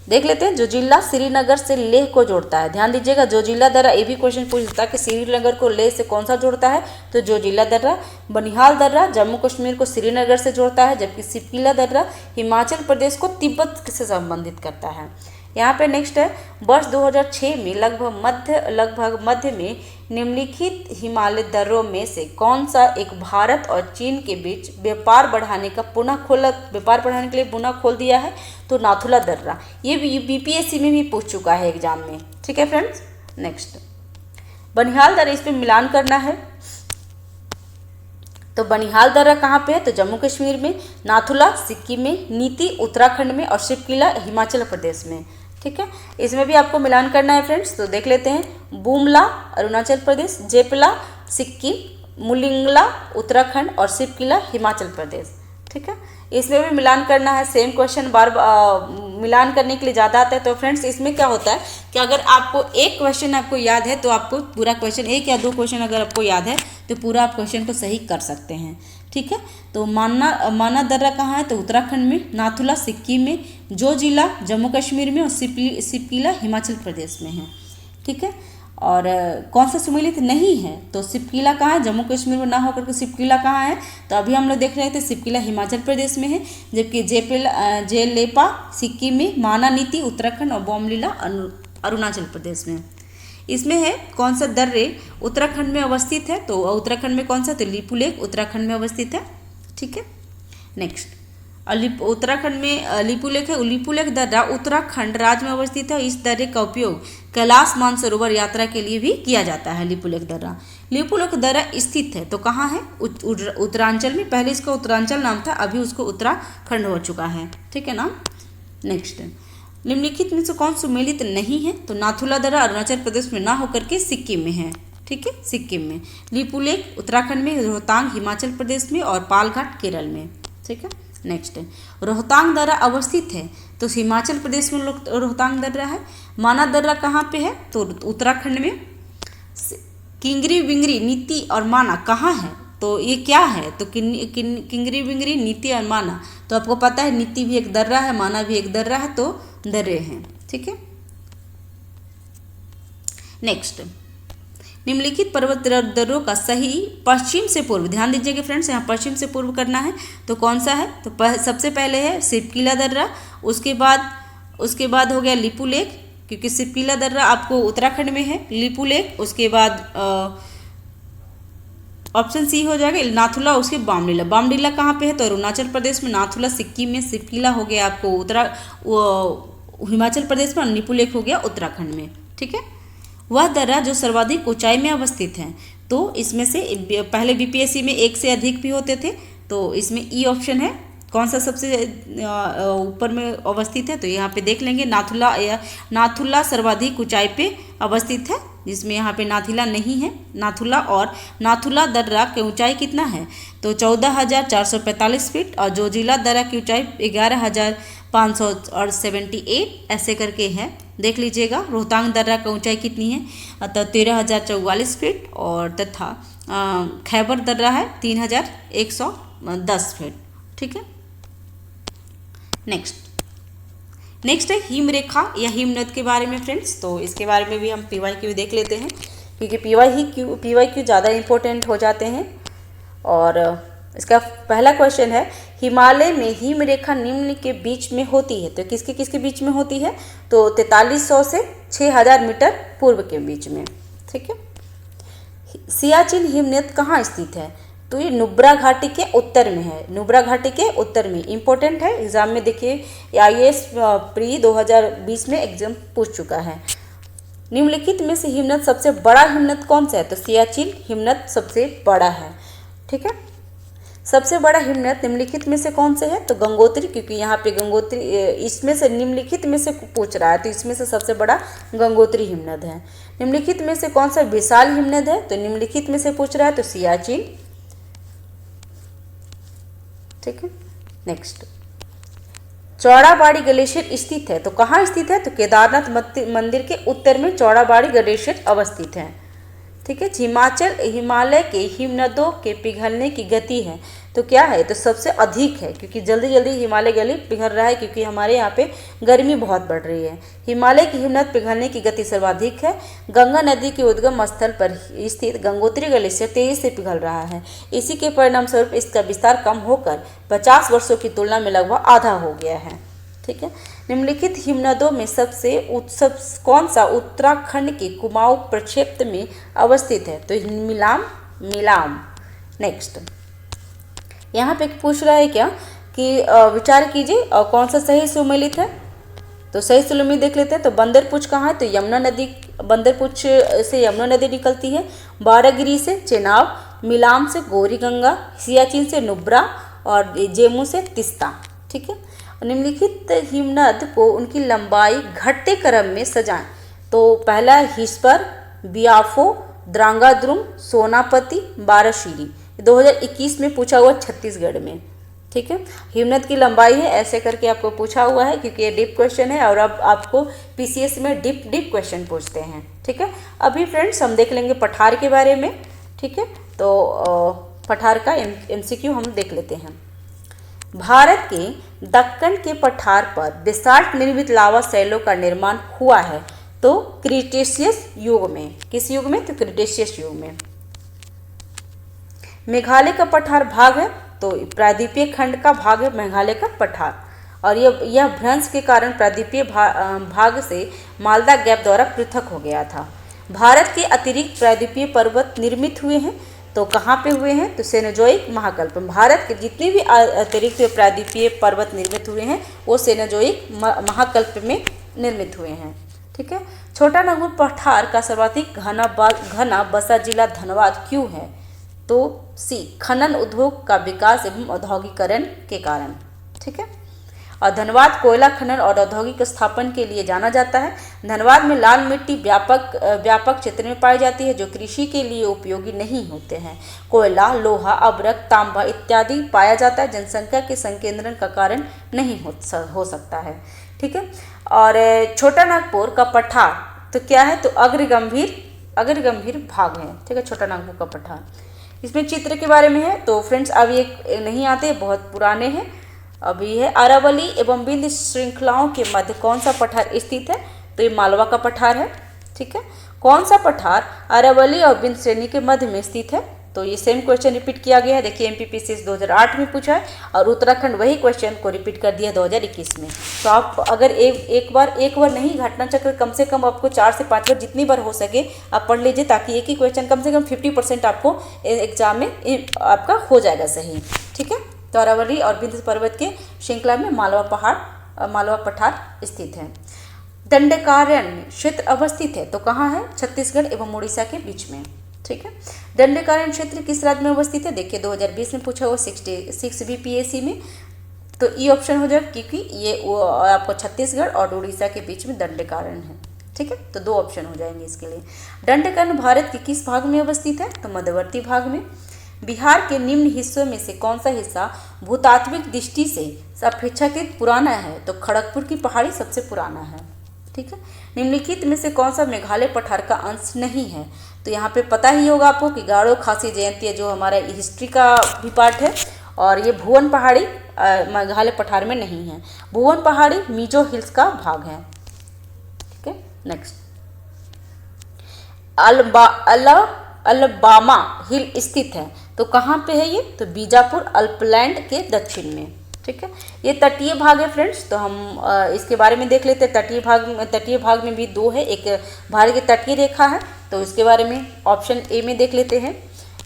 देख लेते हैं, जोजिला श्रीनगर से लेह को जोड़ता है। ध्यान दीजिएगा, जोजिला दर्रा, ये भी क्वेश्चन पूछ सकता है कि श्रीनगर को लेह से कौन सा जोड़ता है, तो जोजिला दर्रा। बनिहाल दर्रा जम्मू कश्मीर को श्रीनगर से जोड़ता है, जबकि सिपकिला दर्रा हिमाचल प्रदेश को तिब्बत से संबंधित करता है। यहाँ पे नेक्स्ट है, वर्ष 2006 में लगभग मध्य में निम्नलिखित हिमालय दर्रों में से कौन सा एक भारत और चीन के बीच व्यापार बढ़ाने के लिए पुनः खोल दिया है, तो नाथुला दर्रा। ये बीपीएससी में भी पूछ चुका है एग्जाम में। ठीक है फ्रेंड्स, नेक्स्ट बनिहाल दर्रा, इस पे मिलान करना है। तो बनिहाल दर्रा कहाँ पे है, तो जम्मू कश्मीर में, नाथुला सिक्किम में, नीति उत्तराखंड में और शिवकिला हिमाचल प्रदेश में। ठीक है, इसमें भी आपको मिलान करना है फ्रेंड्स। तो देख लेते हैं, बुमला अरुणाचल प्रदेश, जेपला सिक्किम, मुलिंगला उत्तराखंड और शिवकिला हिमाचल प्रदेश। ठीक है, इसमें भी मिलान करना है। सेम क्वेश्चन मिलान करने के लिए ज़्यादा आता है। तो फ्रेंड्स इसमें क्या होता है कि अगर आपको एक क्वेश्चन आपको याद है तो आपको पूरा क्वेश्चन, एक या दो क्वेश्चन अगर आपको याद है तो पूरा आप क्वेश्चन को सही कर सकते हैं। ठीक है, तो माना दर्रा कहाँ है, तो उत्तराखंड में, नाथुला सिक्किम में, जोजिला जम्मू कश्मीर में और सिपकिला हिमाचल प्रदेश में है। ठीक है, और कौन सा सम्मिलित नहीं है, तो सिपकिला कहाँ है, जम्मू कश्मीर में ना होकर के सिपकिला कहाँ है, तो अभी हम लोग देख रहे थे सिपकिला हिमाचल प्रदेश में है, जबकि जेलेपा सिक्किम में, माना नीति उत्तराखंड और बोमलीला अरुणाचल प्रदेश में। इसमें है कौन सा दर्रे उत्तराखंड में अवस्थित है, तो उत्तराखंड में कौन सा, तो लिपुलेख उत्तराखंड में अवस्थित है। ठीक है, नेक्स्ट उत्तराखंड में लिपुलेख है। लिपुलेख दर्रा उत्तराखंड राज्य में अवस्थित है। इस दर्रे का उपयोग कैलाश मानसरोवर यात्रा के लिए भी किया जाता है। लिपुलेख दर्रा स्थित है तो कहाँ है, उत्तरांचल में। पहले इसका उत्तरांचल नाम था, अभी उसको उत्तराखंड हो चुका है। ठीक है ना, नेक्स्ट निम्नलिखित में से कौन सम्मिलित नहीं है, तो नाथुला दर्रा अरुणाचल प्रदेश में ना होकर के सिक्किम में है। ठीक है, सिक्किम में, लिपुलेख उत्तराखंड में, रोहतांग हिमाचल प्रदेश में और पालघाट केरल में। ठीक है, नेक्स्ट रोहतांग दर्रा अवस्थित है तो हिमाचल प्रदेश में रोहतांग दर्रा है। माना दर्रा कहाँ पे है, तो उत्तराखंड में। किंगरी विंगरी नीति और माना कहाँ है, तो ये क्या है, तो किंगरी विंगरी नीति और माना, तो आपको पता है नीति भी एक दर्रा है, माना भी एक दर्रा है, तो दर्रे हैं। ठीक है, नेक्स्ट निम्नलिखित पर्वत दर्रों का सही पश्चिम से पूर्व, ध्यान दीजिएगा फ्रेंड्स, यहाँ पश्चिम से पूर्व करना है, तो कौन सा है, तो सबसे पहले है सिपकिला दर्रा, उसके बाद हो गया लिपुलेख, क्योंकि सिपकिला दर्रा आपको उत्तराखंड में है, लिपुलेख, उसके बाद ऑप्शन सी हो जाएगा नाथुला, उसके बामलीला कहाँ पे है, तो अरुणाचल प्रदेश में, नाथुला सिक्किम में, सिपकिला हो गया आपको हिमाचल प्रदेश में, और लिपुलेख हो गया उत्तराखंड में। ठीक है, वह दर्रा जो सर्वाधिक ऊंचाई में अवस्थित है, तो इसमें से पहले बीपीएससी में एक से अधिक भी होते थे, तो इसमें ई ऑप्शन है। कौन सा सबसे ऊपर में अवस्थित है, तो यहाँ पे देख लेंगे नाथुला सर्वाधिक ऊंचाई पे अवस्थित है, जिसमें यहाँ पे नाथुला नहीं है। नाथुला दर्रा की ऊंचाई कितना है, तो 14,445 फीट, और जोजिला दर्रा की ऊंचाई 11,578 ऐसे करके है, देख लीजिएगा। रोहतांग दर्रा की ऊंचाई कितनी है, तो 13,044 फीट, और तथा खैबर दर्रा है 3,110 फीट। ठीक है, नेक्स्ट है हिमरेखा या हिमनद के बारे में फ्रेंड्स। तो इसके बारे में भी हम PYQ देख लेते हैं, क्योंकि PYQ ज़्यादा इम्पोर्टेंट हो जाते हैं। और इसका पहला क्वेश्चन है, हिमालय में हिमरेखा निम्न के बीच में होती है, तो किसके बीच में होती है, तो 4300 से 6000 मीटर पूर्व के बीच में। ठीक है, सियाचिन हिमनद कहाँ स्थित है, तो ये नुब्रा घाटी के उत्तर में है। नुब्रा घाटी के उत्तर में इंपॉर्टेंट है, एग्जाम में देखिए IAS प्री 2020 में एग्जाम पूछ चुका है। निम्नलिखित में से हिमनद सबसे बड़ा हिमनद कौन सा है, तो सियाचिन हिमनद सबसे बड़ा है। ठीक है, सबसे बड़ा हिमनद निम्नलिखित में से कौन से है, तो गंगोत्री, क्योंकि यहाँ पे गंगोत्री इसमें से निम्नलिखित में से पूछ रहा है, तो इसमें से सबसे बड़ा गंगोत्री हिमनद है। निम्नलिखित में से कौन सा विशाल हिमनद है, तो निम्नलिखित में से पूछ रहा है, तो सियाचिन। ठीक है, नेक्स्ट चौड़ाबाड़ी ग्लेशियर स्थित है, तो कहाँ स्थित है, तो केदारनाथ मंदिर के उत्तर में चौड़ाबाड़ी ग्लेशियर अवस्थित है। ठीक है। हिमालय के हिमनदों के पिघलने की गति है, तो क्या है, तो सबसे अधिक है, क्योंकि जल्दी जल्दी हिमालय गली पिघल रहा है, क्योंकि हमारे यहाँ पे गर्मी बहुत बढ़ रही है। हिमालय की हिमनद पिघलने की गति सर्वाधिक है। गंगा नदी के उद्गम स्थल पर स्थित गंगोत्री ग्लेशियर तेजी से पिघल रहा है। इसी के परिणाम स्वरूप इसका विस्तार कम होकर 50 वर्षों की तुलना में लगभग आधा हो गया है। ठीक है। निम्नलिखित हिमनदों में सबसे कौन सा उत्तराखंड के कुमाऊं प्रक्षेत्र में अवस्थित है, तो मिलाम। नेक्स्ट, यहाँ पे पूछ रहा है क्या कि विचार कीजिए और कौन सा सही सुमेलित है, तो सही सुमेलित देख लेते हैं। तो बंदरपुच कहाँ है, तो यमुना नदी, बंदरपुच से यमुना नदी निकलती है। बारागिरी से चेनाब, मिलाम से गौरी गंगा, सियाचिन से नुब्रा और जेमू से तिस्ता। ठीक है। निम्नलिखित हिमनद को उनकी लंबाई घटते क्रम में सजाएं, तो पहला हिस्पर, बियाफो, द्रांगाद्रुम, सोनापति, बाराशिरी। 2021 में पूछा हुआ छत्तीसगढ़ में। ठीक है। हिमनद की लंबाई है, ऐसे करके आपको पूछा हुआ है, क्योंकि ये डीप क्वेश्चन है और अब आपको पीसीएस में डीप क्वेश्चन पूछते हैं। ठीक है। अभी फ्रेंड्स हम देख लेंगे पठार के बारे में। ठीक है। तो पठार का एमसीक्यू हम देख लेते हैं। भारत के दक्कन के पठार पर बेसाल्ट निर्मित लावा शैलों का निर्माण हुआ है, तो क्रीटेशियस युग में। किस युग में, तो क्रीटेशियस युग में। मेघालय का पठार भाग है, तो प्रायद्वीपीय खंड का भाग है मेघालय का पठार, और यह भ्रंश के कारण प्रायद्वीपीय भाग से मालदा गैप द्वारा पृथक हो गया था। भारत के अतिरिक्त प्रायद्वीपीय पर्वत निर्मित हुए हैं, तो कहाँ पे हुए हैं, तो सेनोजोइक महाकल्प। भारत के जितने भी अतिरिक्त प्रायद्वीपीय पर्वत निर्मित हुए हैं वो सेनोजोइक महाकल्प में निर्मित हुए हैं। ठीक है। छोटा नागपुर पठार का सर्वाधिक घना बसा जिला धनबाद क्यों है, तो सी, खनन उद्योग का विकास एवं औद्योगिकरण के कारण। ठीक है। और धनबाद कोयला खनन और औद्योगिक स्थापन के लिए जाना जाता है। धनबाद में लाल मिट्टी व्यापक क्षेत्र में पाई जाती है, जो कृषि के लिए उपयोगी नहीं होते हैं। कोयला, लोहा, अब्रक, तांबा इत्यादि पाया जाता है, जनसंख्या के संकेंद्रण का कारण नहीं हो सकता है। ठीक है। और छोटा नागपुर का पठार तो क्या है, तो अग्रगंभीर भाग है। ठीक है। छोटा नागपुर का पठार, इसमें चित्र के बारे में है, तो फ्रेंड्स अभी एक नहीं आते, बहुत पुराने हैं। अभी है अरावली एवं विंध्य श्रृंखलाओं के मध्य कौन सा पठार स्थित है, तो ये मालवा का पठार है। ठीक है। कौन सा पठार अरावली और विंध्य श्रेणी के मध्य में स्थित है, तो ये सेम क्वेश्चन रिपीट किया गया है। देखिए एमपीपीसीएस 2008 में पूछा है और उत्तराखंड वही क्वेश्चन को रिपीट कर दिया 2021 में। तो आप अगर एक बार नहीं, घटना चक्र कम से कम आपको 4 से 5 बार जितनी बार हो सके आप पढ़ लीजिए, ताकि एक ही क्वेश्चन कम से कम 50% आपको एग्जाम में आपका हो जाएगा सही। ठीक है। तो अरावली और विंध्य पर्वत के श्रृंखला में मालवा पठार स्थित है। दंडकारण्य क्षेत्र अवस्थित है, तो कहाँ है, छत्तीसगढ़ एवं उड़ीसा के बीच में। ठीक है। दंडकारण्य क्षेत्र किस राज्य में अवस्थित है, देखिए 2020 में पूछा हुआ 66 बीपीएससी में, तो ई ऑप्शन हो जाएगा, क्योंकि ये आपको छत्तीसगढ़ और उड़ीसा के बीच में दंडकारण्य है। ठीक है। तो 2 ऑप्शन हो जाएंगे इसके लिए। दंडकारण्य भारत के किस भाग में अवस्थित है, तो मध्यवर्ती भाग में। बिहार के निम्न हिस्सों में से कौन सा हिस्सा भूतात्विक दृष्टि से अपेक्षाकृत पुराना है, तो खड़गपुर की पहाड़ी सबसे पुराना है। ठीक है। निम्नलिखित में से कौन सा मेघालय पठार का अंश नहीं है, तो यहाँ पे पता ही होगा आपको कि गारो खासी जयंती जो हमारा हिस्ट्री का भी पार्ट है, और ये भुवन पहाड़ी मेघालय पठार में नहीं है। भुवन पहाड़ी मिजो हिल्स का भाग है। ठीक है। नेक्स्ट, अलबामा हिल स्थित है, तो कहाँ पे है ये, तो बीजापुर अल्पलैंड के दक्षिण में। ठीक है। ये तटीय भाग है फ्रेंड्स, तो हम इसके बारे में देख लेते हैं। तटीय भाग में भी 2 है, एक भारत की तटीय रेखा है, तो इसके बारे में ऑप्शन ए में देख लेते हैं।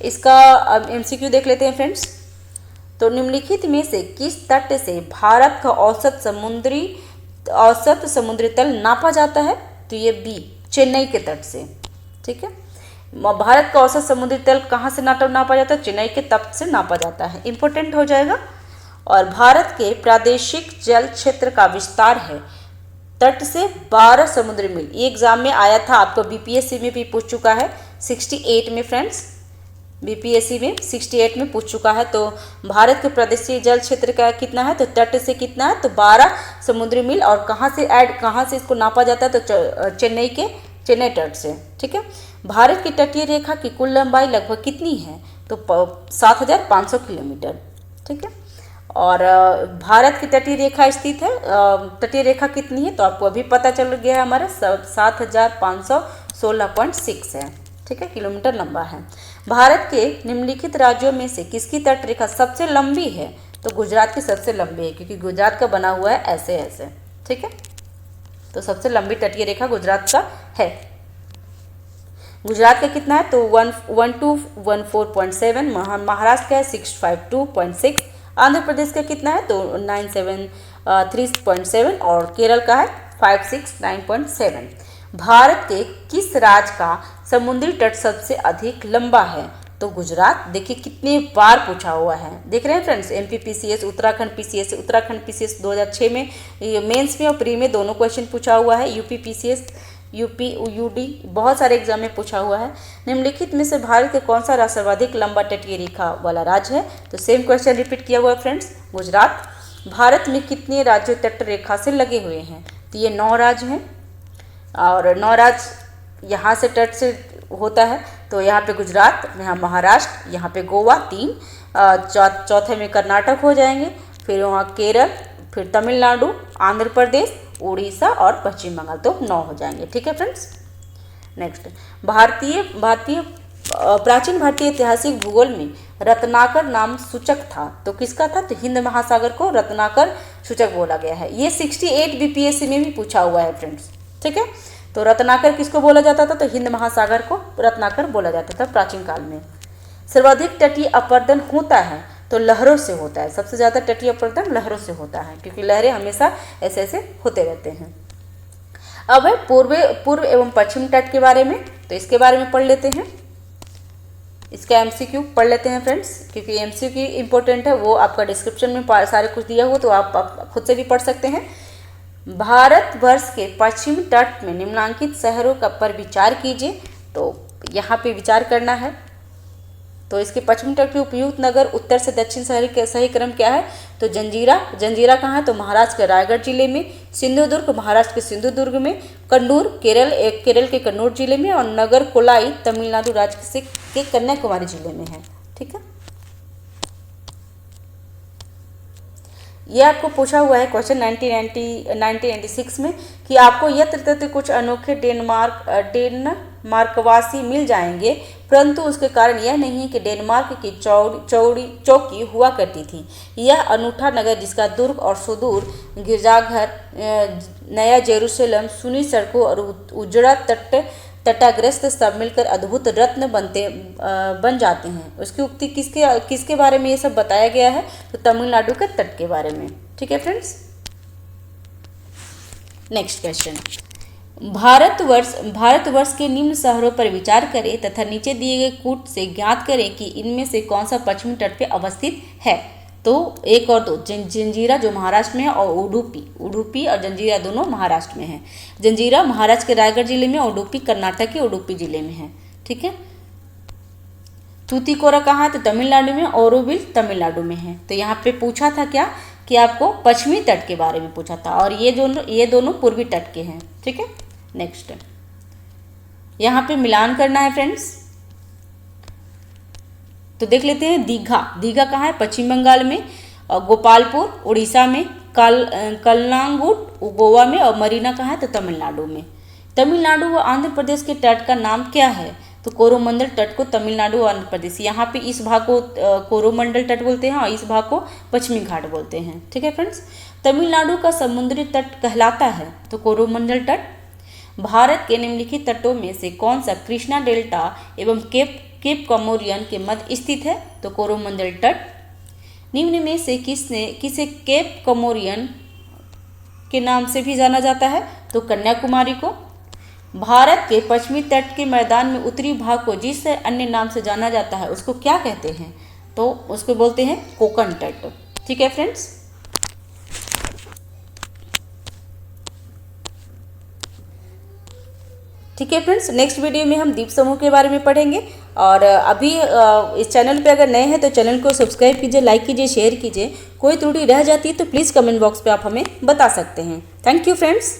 इसका एमसीक्यू देख लेते हैं फ्रेंड्स। तो निम्नलिखित में से किस तट से भारत का औसत समुद्री तल नापा जाता है, तो ये बी, चेन्नई के तट से। ठीक है। भारत का औसत समुद्री तल कहाँ से नापा जाता है, चेन्नई के तट से नापा जाता है, इंपॉर्टेंट हो जाएगा। और भारत के प्रादेशिक जल क्षेत्र का विस्तार है तट से 12 समुद्री मील। ये एग्जाम में आया था, आपको बीपीएससी में भी पूछ चुका है 68 में फ्रेंड्स, बीपीएससी में 68 में पूछ चुका है। तो भारत के प्रादेशिक जल क्षेत्र का कितना है, तो तट से कितना है, तो 12 समुद्री मील। और कहाँ से इसको नापा जाता है, तो चेन्नई के चेन्नई तट से। ठीक है, भारत की तटीय रेखा की कुल लंबाई लगभग कितनी है? तो 7,500 किलोमीटर। ठीक है, और भारत की तटीय रेखा स्थित है, तटीय रेखा कितनी है? तो आपको अभी पता चल गया है, हमारा 7,516.6 है। ठीक है, किलोमीटर लंबा है। भारत के निम्नलिखित राज्यों में से किसकी तट रेखा सबसे लंबी है? तो गुजरात की सबसे लंबी है, क्योंकि गुजरात का बना हुआ है ऐसे ऐसे। ठीक है, तो सबसे लंबी तटीय रेखा गुजरात का है। गुजरात का कितना है? तो 1214.7, महाराष्ट्र का है 652.6, आंध्र प्रदेश का कितना है? तो 973.7 और केरल का है 569.7। भारत के किस राज्य का समुद्री तट सबसे अधिक लंबा है? तो गुजरात। देखिए कितनी बार पूछा हुआ है, देख रहे हैं friends, MP PCS, Uttarakhand PCS 2006 में, मेंस में और प्री में दोनों क्वेश्चन पूछा हुआ है। यूपी पीसीएस, यूपी यूडी, बहुत सारे एग्जाम में पूछा हुआ है। निम्नलिखित में से भारत के कौन सा राज्य सर्वाधिक लंबा तटीय रेखा वाला राज्य है? तो सेम क्वेश्चन रिपीट किया हुआ है फ्रेंड्स, गुजरात। भारत में कितने राज्य तट रेखा से लगे हुए हैं? तो ये 9 राज्य हैं, और 9 राज्य यहाँ से तट से होता है। तो यहाँ पे गुजरात, यहाँ महाराष्ट्र, यहाँ पे गोवा 3, चौथे में कर्नाटक हो जाएंगे, फिर वहाँ केरल, फिर तमिलनाडु, आंध्र प्रदेश, उड़ीसा और पश्चिम बंगाल, तो 9 हो जाएंगे। ठीक है फ्रेंड्स, नेक्स्ट, प्राचीन भारतीय ऐतिहासिक भूगोल में रत्नाकर नाम सूचक था, तो किसका था? तो हिंद महासागर को रत्नाकर सूचक बोला गया है। ये 68 बीपीएससी में भी पूछा हुआ है फ्रेंड्स। ठीक है, तो रत्नाकर किसको बोला जाता था? तो हिंद महासागर को रत्नाकर बोला जाता था प्राचीन काल में। सर्वाधिक तटीय अपरदन होता है, तो लहरों से होता है। सबसे ज़्यादा तटीय अपरदन लहरों से होता है, क्योंकि लहरें हमेशा ऐसे ऐसे होते रहते हैं। अब है पूर्व एवं पश्चिम तट के बारे में, तो इसके बारे में पढ़ लेते हैं। इसका एमसीक्यू पढ़ लेते हैं फ्रेंड्स, क्योंकि एमसीक्यू इंपॉर्टेंट है, वो आपका डिस्क्रिप्शन में सारे कुछ दिया हुआ, तो आप खुद से भी पढ़ सकते हैं। भारतवर्ष के पश्चिमी तट में निम्नलिखित शहरों का पर विचार कीजिए, तो यहाँ पे विचार करना है। तो इसके पश्चिमी तट के उपयुक्त नगर उत्तर से दक्षिण सही क्रम क्या है? तो जंजीरा कहाँ है? तो महाराष्ट्र के रायगढ़ जिले में, सिंधुदुर्ग महाराष्ट्र के सिंधुदुर्ग में, कन्नूर केरल के कन्नूर जिले में, और नगर कोलाई तमिलनाडु राज्य के कन्याकुमारी जिले में है। ठीक है, ये आपको पूछा हुआ है क्वेश्चन 1996 में कि आपको यत्र तत्र कुछ अनोखे डेनमार्कवासी मिल जाएंगे, परंतु उसके कारण यह नहीं है कि डेनमार्क की चौकी हुआ करती थी। यह अनूठा नगर, जिसका दुर्ग और सुदूर गिरजाघर, नया जेरूसलम, सुनी सड़कों और उजड़ा तटाग्रस्त सब मिलकर अद्भुत रत्न बन जाते हैं। उसकी उक्ति किसके बारे में ये सब बताया गया है? तो तमिलनाडु के तट के बारे में। ठीक है फ्रेंड्स, नेक्स्ट क्वेश्चन, भारतवर्ष के निम्न शहरों पर विचार करें तथा नीचे दिए गए कूट से ज्ञात करें कि इनमें से कौन सा पश्चिमी तट पे अवस्थित है। तो 1 और 2, जंजीरा जो महाराष्ट्र में है, और उडुपी और जंजीरा दोनों महाराष्ट्र में है। जंजीरा महाराष्ट्र के रायगढ़ जिले में, और उडुपी कर्नाटक के उडुपी जिले में है। ठीक है, तूतीकोरा कहाँ है? तो तमिलनाडु में, औरोविल तमिलनाडु में है। तो यहाँ पे पूछा था क्या कि आपको पश्चिमी तट के बारे में पूछा था, और ये दोनों पूर्वी तट के हैं। ठीक है, नेक्स्ट, यहाँ पे मिलान करना है फ्रेंड्स, तो देख लेते हैं। दीघा कहाँ है? पश्चिम बंगाल में, और गोपालपुर उड़ीसा में, कलनांगुट गोवा में, और मरीना कहाँ है? तो तमिलनाडु में। तमिलनाडु व आंध्र प्रदेश के तट का नाम क्या है? तो कोरोमंडल तट को तमिलनाडु और आंध्र प्रदेश, यहाँ पे इस भाग को कोरोमंडल तट बोलते हैं, और इस भाग को पश्चिमी घाट बोलते हैं। ठीक है फ्रेंड्स, तमिलनाडु का समुद्री तट कहलाता है तो कोरोमंडल तट। भारत के निम्नलिखित तटों में से कौन सा कृष्णा डेल्टा एवं केप कमोरियन के मध्य स्थित है? तो कोरोमंडल तट। निम्न में से किसे केप कमोरियन के नाम से भी जाना जाता है? तो कन्याकुमारी को। भारत के पश्चिमी तट के मैदान में उत्तरी भाग को जिस अन्य नाम से जाना जाता है उसको क्या कहते हैं? तो उसको बोलते हैं कोकण तट। ठीक है फ्रेंड्स, ठीक है फ्रेंड्स, नेक्स्ट वीडियो में हम द्वीप समूह के बारे में पढ़ेंगे। और अभी इस चैनल पे अगर नए हैं तो चैनल को सब्सक्राइब कीजिए, लाइक कीजिए, शेयर कीजिए। कोई त्रुटि रह जाती है तो प्लीज़ कमेंट बॉक्स पे आप हमें बता सकते हैं। Thank you friends.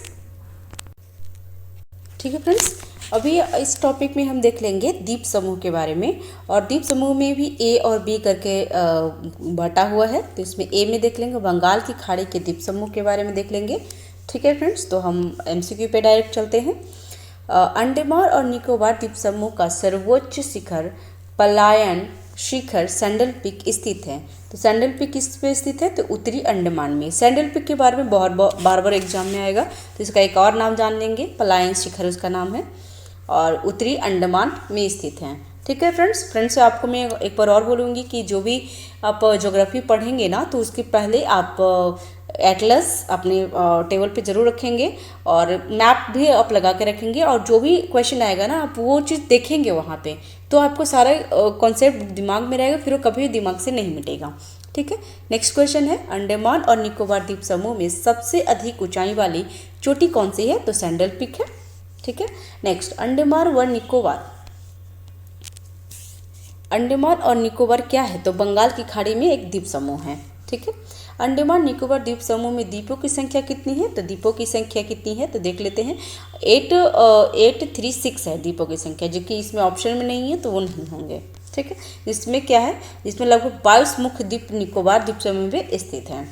ठीक है फ्रेंड्स, अभी इस टॉपिक में हम देख लेंगे द्वीप समूह के बारे में। और द्वीप समूह में भी ए और बी करके बांटा हुआ है। तो इसमें ए में देख लेंगे बंगाल की खाड़ी के द्वीप समूह के बारे में देख लेंगे। ठीक है फ्रेंड्स, तो हम एमसीक्यू पे डायरेक्ट चलते हैं। अंडमान और निकोबार द्वीप समूह का सर्वोच्च शिखर पलायन शिखर सैंडल पीक स्थित है। तो सैंडल पीक किस पे स्थित है? तो उत्तरी अंडमान में। सैंडल पीक के बारे में बहुत बार बार एग्जाम में आएगा, तो इसका एक और नाम जान लेंगे, पलायन शिखर उसका नाम है, और उत्तरी अंडमान में स्थित हैं। ठीक है फ्रेंड्स आपको मैं एक बार और बोलूँगी कि जो भी आप ज्योग्राफी पढ़ेंगे ना, तो उसके पहले आप एटलस अपने टेबल पे ज़रूर रखेंगे और मैप भी आप लगा के रखेंगे, और जो भी क्वेश्चन आएगा ना आप वो चीज़ देखेंगे वहाँ पे, तो आपको सारा कॉन्सेप्ट दिमाग में रहेगा, फिर वो कभी दिमाग से नहीं मिटेगा। ठीक है, नेक्स्ट क्वेश्चन है, अंडमान और निकोबार द्वीप समूह में सबसे अधिक ऊंचाई वाली चोटी कौन सी है? तो सैंडल पीक है। ठीक है, नेक्स्ट, अंडमान और निकोबार क्या है? तो बंगाल की खाड़ी में एक द्वीप समूह है। ठीक है, अंडमान निकोबार द्वीप समूह में द्वीपों की संख्या कितनी है? तो द्वीपों की संख्या कितनी है तो देख लेते हैं। 836 है द्वीपों की संख्या, जो कि इसमें ऑप्शन में नहीं है तो वो नहीं होंगे। ठीक है, इसमें क्या है, इसमें लगभग 22 मुख्य द्वीप निकोबार द्वीप समूह में स्थित हैं।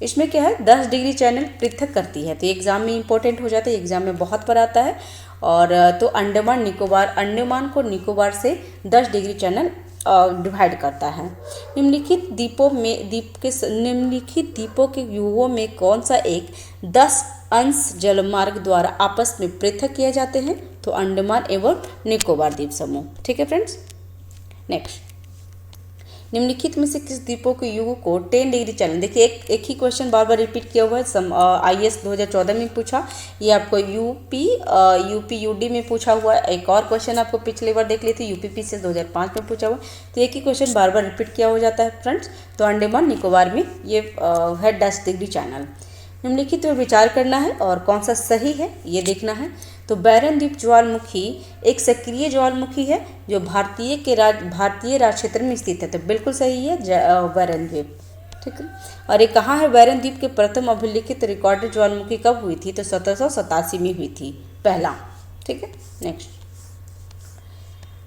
इसमें क्या है, 10 डिग्री चैनल पृथक करती है, तो एग्जाम में इंपॉर्टेंट हो जाता है, एग्जाम में बहुत बार आता है। और तो अंडमान को निकोबार से 10 डिग्री चैनल डिवाइड करता है। निम्नलिखित द्वीपों के युगों में कौन सा एक 10 अंश जलमार्ग द्वारा आपस में पृथक किए जाते हैं? तो अंडमान एवं निकोबार द्वीप समूह। ठीक है फ्रेंड्स, नेक्स्ट, निम्नलिखित में से किस द्वीपों के युग को 10 डिग्री चैनल, देखिए एक ही क्वेश्चन बार बार रिपीट किया हुआ है। IAS 2014 में पूछा, ये आपको यूपी यूडी में पूछा हुआ है। एक और क्वेश्चन आपको पिछली बार देख ली थी, UPPCS 2005 में पूछा हुआ, तो एक ही क्वेश्चन बार बार रिपीट किया हो जाता है फ्रेंड्स। तो अंडमान निकोबार में ये है 10 डिग्री चैनल। निम्नलिखित पर विचार करना है और कौन सा सही है ये देखना है। तो बैरन द्वीप ज्वालामुखी एक सक्रिय ज्वालामुखी है जो भारतीय राज क्षेत्र में स्थित है, तो बिल्कुल सही है बैरन द्वीप। ठीक है, और ये कहाँ है? बैरन द्वीप के प्रथम अभिलिखित रिकॉर्डेड ज्वालामुखी कब हुई थी? तो 1787 में हुई थी पहला। ठीक है, नेक्स्ट,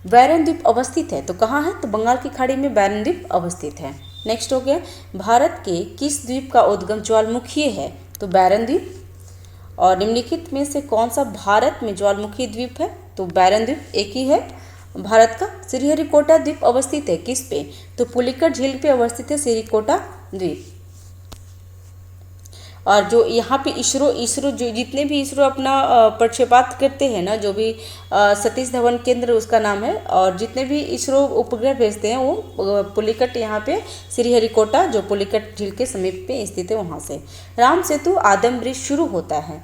बैरन द्वीप अवस्थित है, तो कहाँ है? तो बंगाल की खाड़ी में बैरन द्वीप अवस्थित है। नेक्स्ट हो गया, भारत के किस द्वीप का उद्गम ज्वालामुखी है? तो बैरन द्वीप। और निम्नलिखित में से कौन सा भारत में ज्वालामुखी द्वीप है? तो बैरन द्वीप एक ही है भारत का। श्रीहरिकोटा द्वीप अवस्थित है किस पे? तो पुलिकट झील पे अवस्थित है श्रीहरिकोटा द्वीप। और जो यहाँ पे इसरो जो जितने भी इसरो अपना प्रक्षेपात करते हैं ना, जो भी सतीश धवन केंद्र उसका नाम है, और जितने भी इसरो उपग्रह भेजते हैं वो पुलिकट यहाँ पे श्रीहरिकोटा जो पुलिकट झील के समीप पे स्थित है वहाँ से। राम सेतु आदम ब्रिज शुरू होता है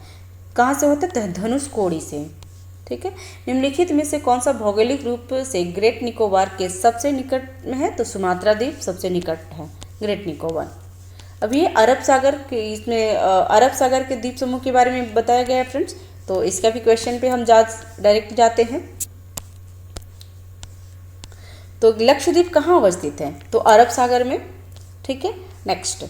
कहाँ से होता है? धनुषकोडी से। ठीक है, निम्नलिखित में से कौन सा भौगोलिक रूप से ग्रेट निकोबार के सबसे निकट में है? तो सुमात्रा द्वीप सबसे निकट है ग्रेट निकोबार। अब ये अरब सागर के द्वीप समूह के बारे में बताया गया है फ्रेंड्स, तो इसका भी क्वेश्चन पे हम डायरेक्ट जाते हैं। तो लक्षद्वीप कहाँ अवस्थित है? तो अरब सागर में। ठीक है, नेक्स्ट,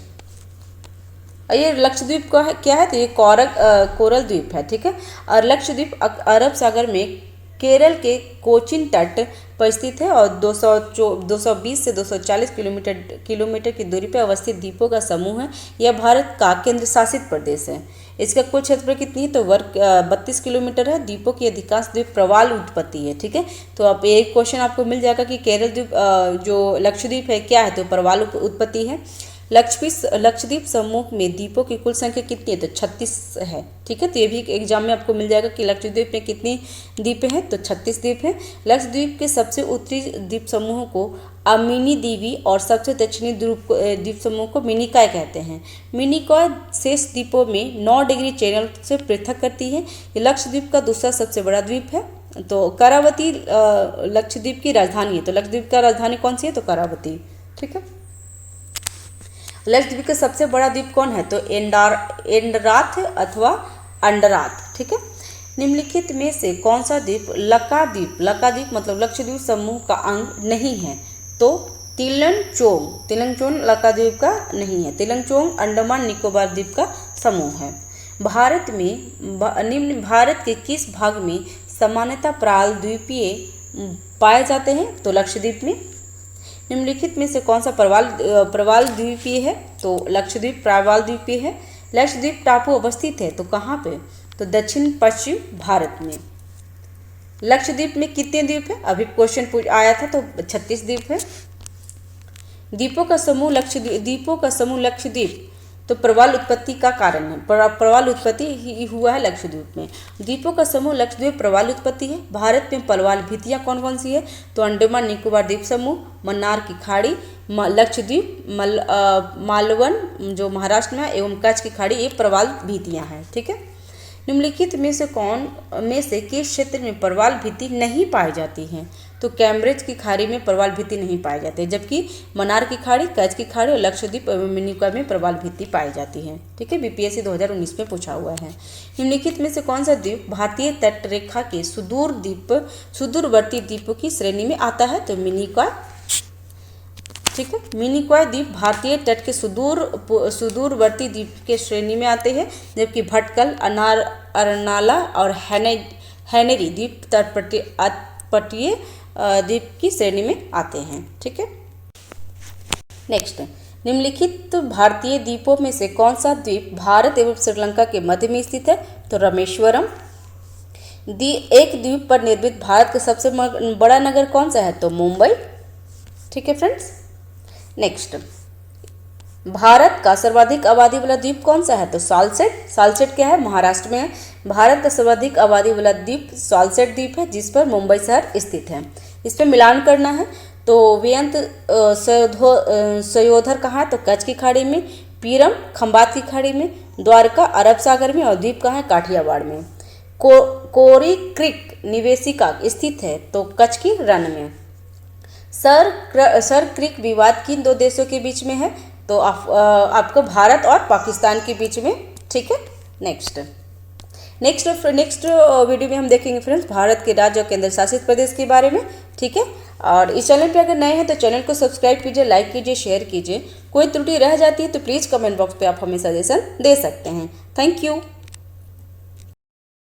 ये लक्षद्वीप का क्या है? तो ये कोरल द्वीप है। ठीक है, और लक्षद्वीप अरब सागर में केरल के कोचीन तट पर स्थित है और 220 से 240 किलोमीटर की दूरी पर अवस्थित द्वीपों का समूह है। यह भारत का केंद्र शासित प्रदेश है। इसका कुल क्षेत्रफल कितनी है? तो वर्ग 32 किलोमीटर है। द्वीपों की अधिकांश द्वीप प्रवाल उत्पत्ति है। ठीक है, तो अब एक क्वेश्चन आपको मिल जाएगा कि केरल द्वीप जो लक्षद्वीप है क्या है? तो प्रवाल उत्पत्ति है। लक्षद्वीप समूह में द्वीपों की कुल संख्या कितनी है? तो 36 है। ठीक है, तो ये भी एग्जाम में आपको मिल जाएगा कि लक्षद्वीप में कितनी द्वीप हैं? तो 36 द्वीप हैं। लक्षद्वीप के सबसे उत्तरी द्वीप समूह को मिनी द्वीपी और सबसे दक्षिणी द्वीप समूह को मिनिकॉय कहते हैं। मिनिकॉय शेष द्वीपों में 9 डिग्री चैनल से पृथक करती है। ये लक्षद्वीप का दूसरा सबसे बड़ा द्वीप है। तो करावती लक्षद्वीप की राजधानी है। तो लक्षद्वीप का राजधानी कौन सी है? तो करावती। ठीक है, लक्षद्वीप का सबसे बड़ा द्वीप कौन है? तो एंडराथ अथवा अंडराथ। ठीक है, निम्नलिखित में से कौन सा द्वीप लकाद्वीप मतलब लक्षद्वीप समूह का अंग नहीं है? तो तिलंगचोंग लकाद्वीप का नहीं है। तिलंगचोंग अंडमान निकोबार द्वीप का समूह है। भारत के किस भाग में सामान्यतः प्राल द्वीपीय पाए जाते हैं? तो लक्षद्वीप में। निम्नलिखित में से कौन सा प्रवाल द्वीपीय है? तो लक्षद्वीप प्रवाल द्वीपीय है। लक्षद्वीप टापू अवस्थित है तो कहाँ पे? तो दक्षिण पश्चिम भारत में। लक्षद्वीप में कितने द्वीप है? अभी क्वेश्चन आया था तो 36 द्वीप है। द्वीपों का समूह लक्षद्वीप तो प्रवाल उत्पत्ति का कारण है। प्रवाल उत्पत्ति हुआ है लक्षद्वीप में। द्वीपों का समूह लक्षद्वीप प्रवाल उत्पत्ति है। भारत में प्रवाल भीतियाँ कौन कौन सी है? तो अंडमान निकोबार द्वीप समूह, मन्नार की खाड़ी, लक्षद्वीप, मालवन जो महाराष्ट्र में है, एवं कच्छ की खाड़ी, ये प्रवाल भीतियाँ हैं। ठीक है। निम्नलिखित में से किस क्षेत्र में प्रवाल भीति नहीं पाई जाती है? तो कैम्ब्रिज की खाड़ी में प्रवाल भीति नहीं पाई जाती है, जबकि मन्नार की खाड़ी, कच्छ की खाड़ी और लक्षद्वीप एवं निकोबार में प्रवाल भीति पाई जाती है। ठीक है, बीपीएससी 2019 में पूछा हुआ है। निम्नलिखित में से कौन सा द्वीप भारतीय तट रेखा के सुदूरवर्ती द्वीपों की श्रेणी में आता है? तो मिनिकॉय। ठीक है, मिनिकॉय द्वीप भारतीय तट के सुदूरवर्ती द्वीप के श्रेणी में आते हैं, जबकि भटकल, अरनाला और हैनरी द्वीप तटवर्ती द्वीप की श्रेणी में आते हैं। ठीक है। नेक्स्ट, निम्नलिखित भारतीय द्वीपों में से कौन सा द्वीप भारत एवं श्रीलंका के मध्य में स्थित है? तो रामेश्वरम। एक द्वीप पर निर्मित भारत का सबसे बड़ा नगर कौन सा है? तो मुंबई। ठीक है फ्रेंड्स। नेक्स्ट, भारत का सर्वाधिक आबादी वाला द्वीप कौन सा है? तो सालसेट। सालसेट क्या है? महाराष्ट्र में है। भारत का सर्वाधिक आबादी वाला द्वीप सालसेट द्वीप है, जिस पर मुंबई शहर स्थित है। इस पर मिलान करना है तो व्यंत सयोधर कहाँ है? तो कच्छ की खाड़ी में। पीरम खंबात की खाड़ी में। द्वारका अरब सागर में। और द्वीप कहाँ है? काठियावाड़ में। कोरी क्रिक निवेशिका स्थित है तो कच्छ की रण में। सर क्रिक विवाद किन दो देशों के बीच में है? तो आपको भारत और पाकिस्तान के बीच में। ठीक है। नेक्स्ट वीडियो में हम देखेंगे फ्रेंड्स भारत के राज्य और केंद्र शासित प्रदेश के बारे में। ठीक है। और इस चैनल पे अगर नए हैं तो चैनल को सब्सक्राइब कीजिए, लाइक कीजिए, शेयर कीजिए। कोई त्रुटि रह जाती है तो प्लीज़ कमेंट बॉक्स पे आप हमें सजेशन दे सकते हैं। Thank you.